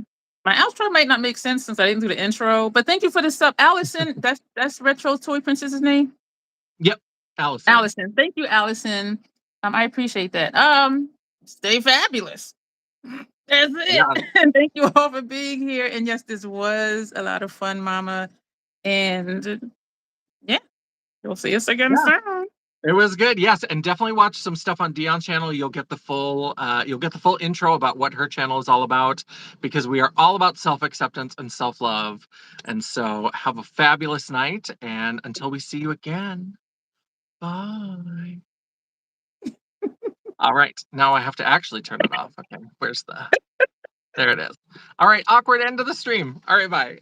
My outro might not make sense since I didn't do the intro, but thank you for the sub, Allison. That's Retro Toy Princess's name. Yep, Allison. Allison, thank you, Allison. I appreciate that. Stay fabulous. That's it. Yeah. And thank you all for being here. And yes, this was a lot of fun, Mama. And yeah, you'll see us again soon. It was good, yes, and definitely watch some stuff on Dion's channel. You'll get the full intro about what her channel is all about, because we are all about self-acceptance and self-love. And so have a fabulous night, and until we see you again, bye. All right, now I have to actually turn it off. Okay, there it is. All right, awkward end of the stream. All right, bye.